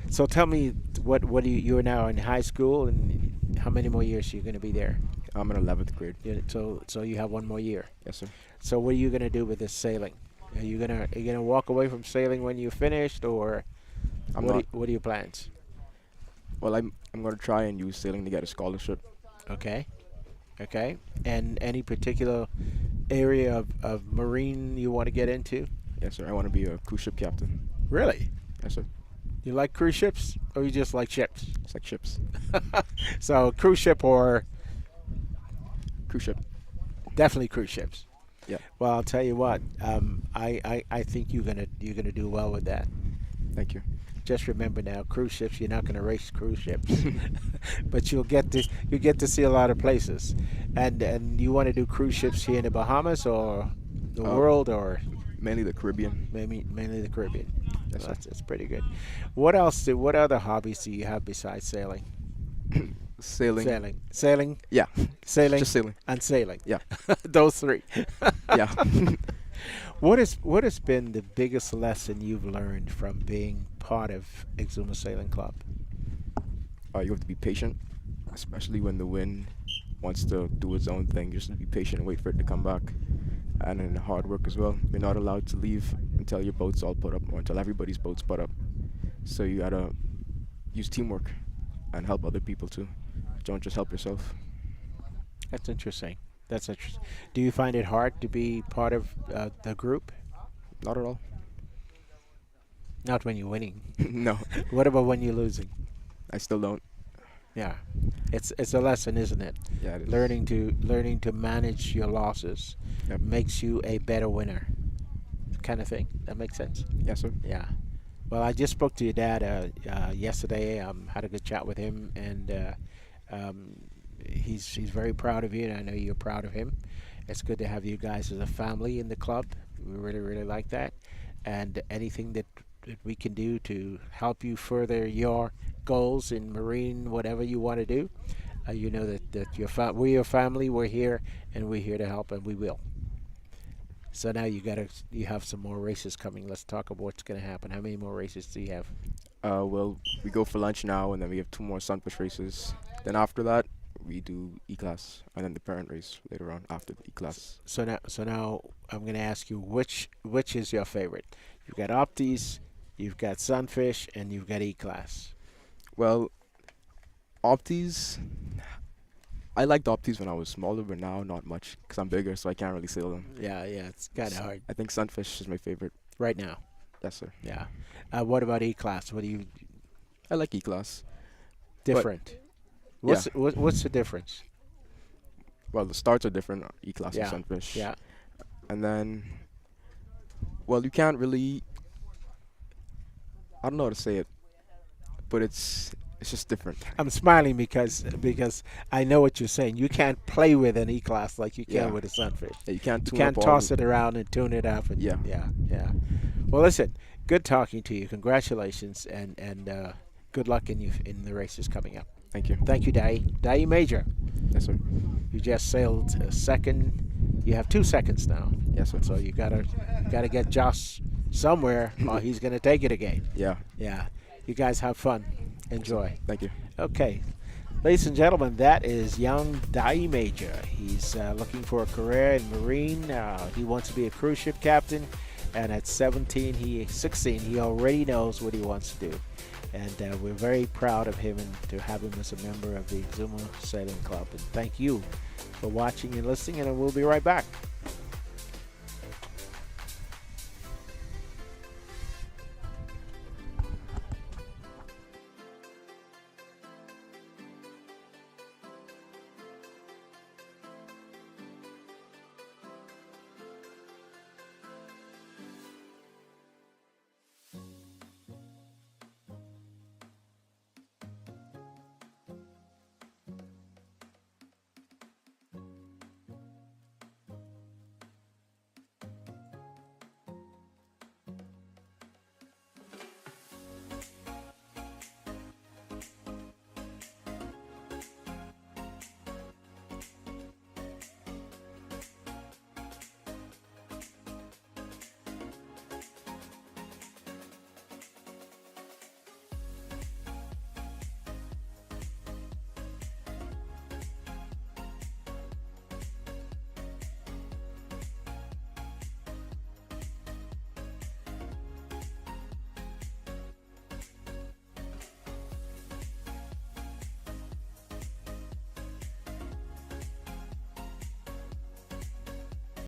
[SPEAKER 1] So tell me, what do you're now in high school, and how many more years are you going to be there?
[SPEAKER 4] I'm in 11th grade.
[SPEAKER 1] So you have one more year.
[SPEAKER 4] Yes, sir.
[SPEAKER 1] So what are you going to do with this sailing? Are you gonna walk away from sailing when you're finished, or
[SPEAKER 4] I'm
[SPEAKER 1] what
[SPEAKER 4] not.
[SPEAKER 1] what are your plans?
[SPEAKER 4] Well, I'm gonna try and use sailing to get a scholarship.
[SPEAKER 1] Okay. Okay. And any particular area of marine you want to get into?
[SPEAKER 4] Yes, sir. I want to be a cruise ship captain.
[SPEAKER 1] Really?
[SPEAKER 4] Yes, sir.
[SPEAKER 1] You like cruise ships, or you just like ships?
[SPEAKER 4] It's like ships.
[SPEAKER 1] So cruise ship, or
[SPEAKER 4] Cruise ship.
[SPEAKER 1] definitely cruise ships.
[SPEAKER 4] Yeah.
[SPEAKER 1] Well, I'll tell you what. I think you're gonna do well with that.
[SPEAKER 4] Thank you.
[SPEAKER 1] Just remember now, cruise ships. You're not gonna race cruise ships, but you'll get to see a lot of places. And you want to do cruise ships here in the Bahamas or the world, or
[SPEAKER 4] Mainly the Caribbean.
[SPEAKER 1] mainly the Caribbean.
[SPEAKER 4] Yes,
[SPEAKER 1] Well,
[SPEAKER 4] sir.
[SPEAKER 1] that's pretty good. What else? What other hobbies do you have besides sailing?
[SPEAKER 4] Sailing.
[SPEAKER 1] Sailing,
[SPEAKER 4] Yeah.
[SPEAKER 1] sailing,
[SPEAKER 4] Just sailing.
[SPEAKER 1] and sailing.
[SPEAKER 4] Yeah.
[SPEAKER 1] Those three.
[SPEAKER 4] Yeah.
[SPEAKER 1] What has been the biggest lesson you've learned from being part of Exuma Sailing Club?
[SPEAKER 4] You have to be patient, especially when the wind wants to do its own thing. You just have to be patient and wait for it to come back. And then hard work as well. You're not allowed to leave until your boat's all put up, or until everybody's boat's put up. So you gotta use teamwork and help other people too. Don't just help yourself.
[SPEAKER 1] That's interesting. That's interesting. Do you find it hard to be part of the group?
[SPEAKER 4] Not at all.
[SPEAKER 1] Not when you're winning.
[SPEAKER 4] No,
[SPEAKER 1] What about when you're losing?
[SPEAKER 4] I still don't.
[SPEAKER 1] Yeah, it's a lesson, isn't it?
[SPEAKER 4] Yeah, it is.
[SPEAKER 1] Learning to manage your losses
[SPEAKER 4] Yep.
[SPEAKER 1] makes you a better winner, kind of thing. That makes sense.
[SPEAKER 4] Yes, sir.
[SPEAKER 1] Yeah. Well, I just spoke to your dad yesterday. Had a good chat with him, and he's very proud of you, and I know you're proud of him. It's good to have you guys as a family in the club. We really like that, and anything that we can do to help you further your goals in marine, whatever you want to do, you know that we're your family. We're here, and we're here to help, and we will. So now you have some more races coming. Let's talk about what's going to happen. How many more races do you have?
[SPEAKER 4] Well, we go for lunch now, and then we have 2 more sunfish races. Then after that, we do E-class, and then the parent race later on after the E-class.
[SPEAKER 1] So now I'm going to ask you which is your favorite. You've got Opties, you've got Sunfish, and you've got E-class.
[SPEAKER 4] Well, Opties, I liked Opties when I was smaller, but now not much because I'm bigger, so I can't really sail them.
[SPEAKER 1] Yeah, it's kind of hard
[SPEAKER 4] I think Sunfish is my favorite.
[SPEAKER 1] right now.
[SPEAKER 4] Yes, sir.
[SPEAKER 1] Yeah. What about E-class? What do you
[SPEAKER 4] I like E-class.
[SPEAKER 1] different? What's the difference?
[SPEAKER 4] Well, the starts are different, E-class
[SPEAKER 1] Yeah.
[SPEAKER 4] and Sunfish.
[SPEAKER 1] Yeah.
[SPEAKER 4] And then, well, you can't really, I don't know how to say it, but it's just different.
[SPEAKER 1] I'm smiling because I know what you're saying. You can't play with an E-class like you can
[SPEAKER 4] Yeah.
[SPEAKER 1] with a Sunfish.
[SPEAKER 4] Yeah, you can't
[SPEAKER 1] You
[SPEAKER 4] tune
[SPEAKER 1] can't
[SPEAKER 4] up
[SPEAKER 1] toss it around and tune it up. And
[SPEAKER 4] Yeah.
[SPEAKER 1] yeah. Well, listen, good talking to you. Congratulations, and good luck in the races coming up.
[SPEAKER 4] Thank you.
[SPEAKER 1] Thank you, Dai Major.
[SPEAKER 4] Yes, sir.
[SPEAKER 1] You just sailed a second. You have 2 seconds now.
[SPEAKER 4] Yes, sir.
[SPEAKER 1] So you gotta get Josh somewhere, or he's gonna take it again.
[SPEAKER 4] Yeah.
[SPEAKER 1] Yeah. You guys have fun. Enjoy.
[SPEAKER 4] Thank you.
[SPEAKER 1] Okay. Ladies and gentlemen, that is young Dai Major. He's looking for a career in Marine. He wants to be a cruise ship captain. And at 16, he already knows what he wants to do. And we're very proud of him and to have him as a member of the Exuma Sailing Club. And thank you for watching and listening, and we'll be right back.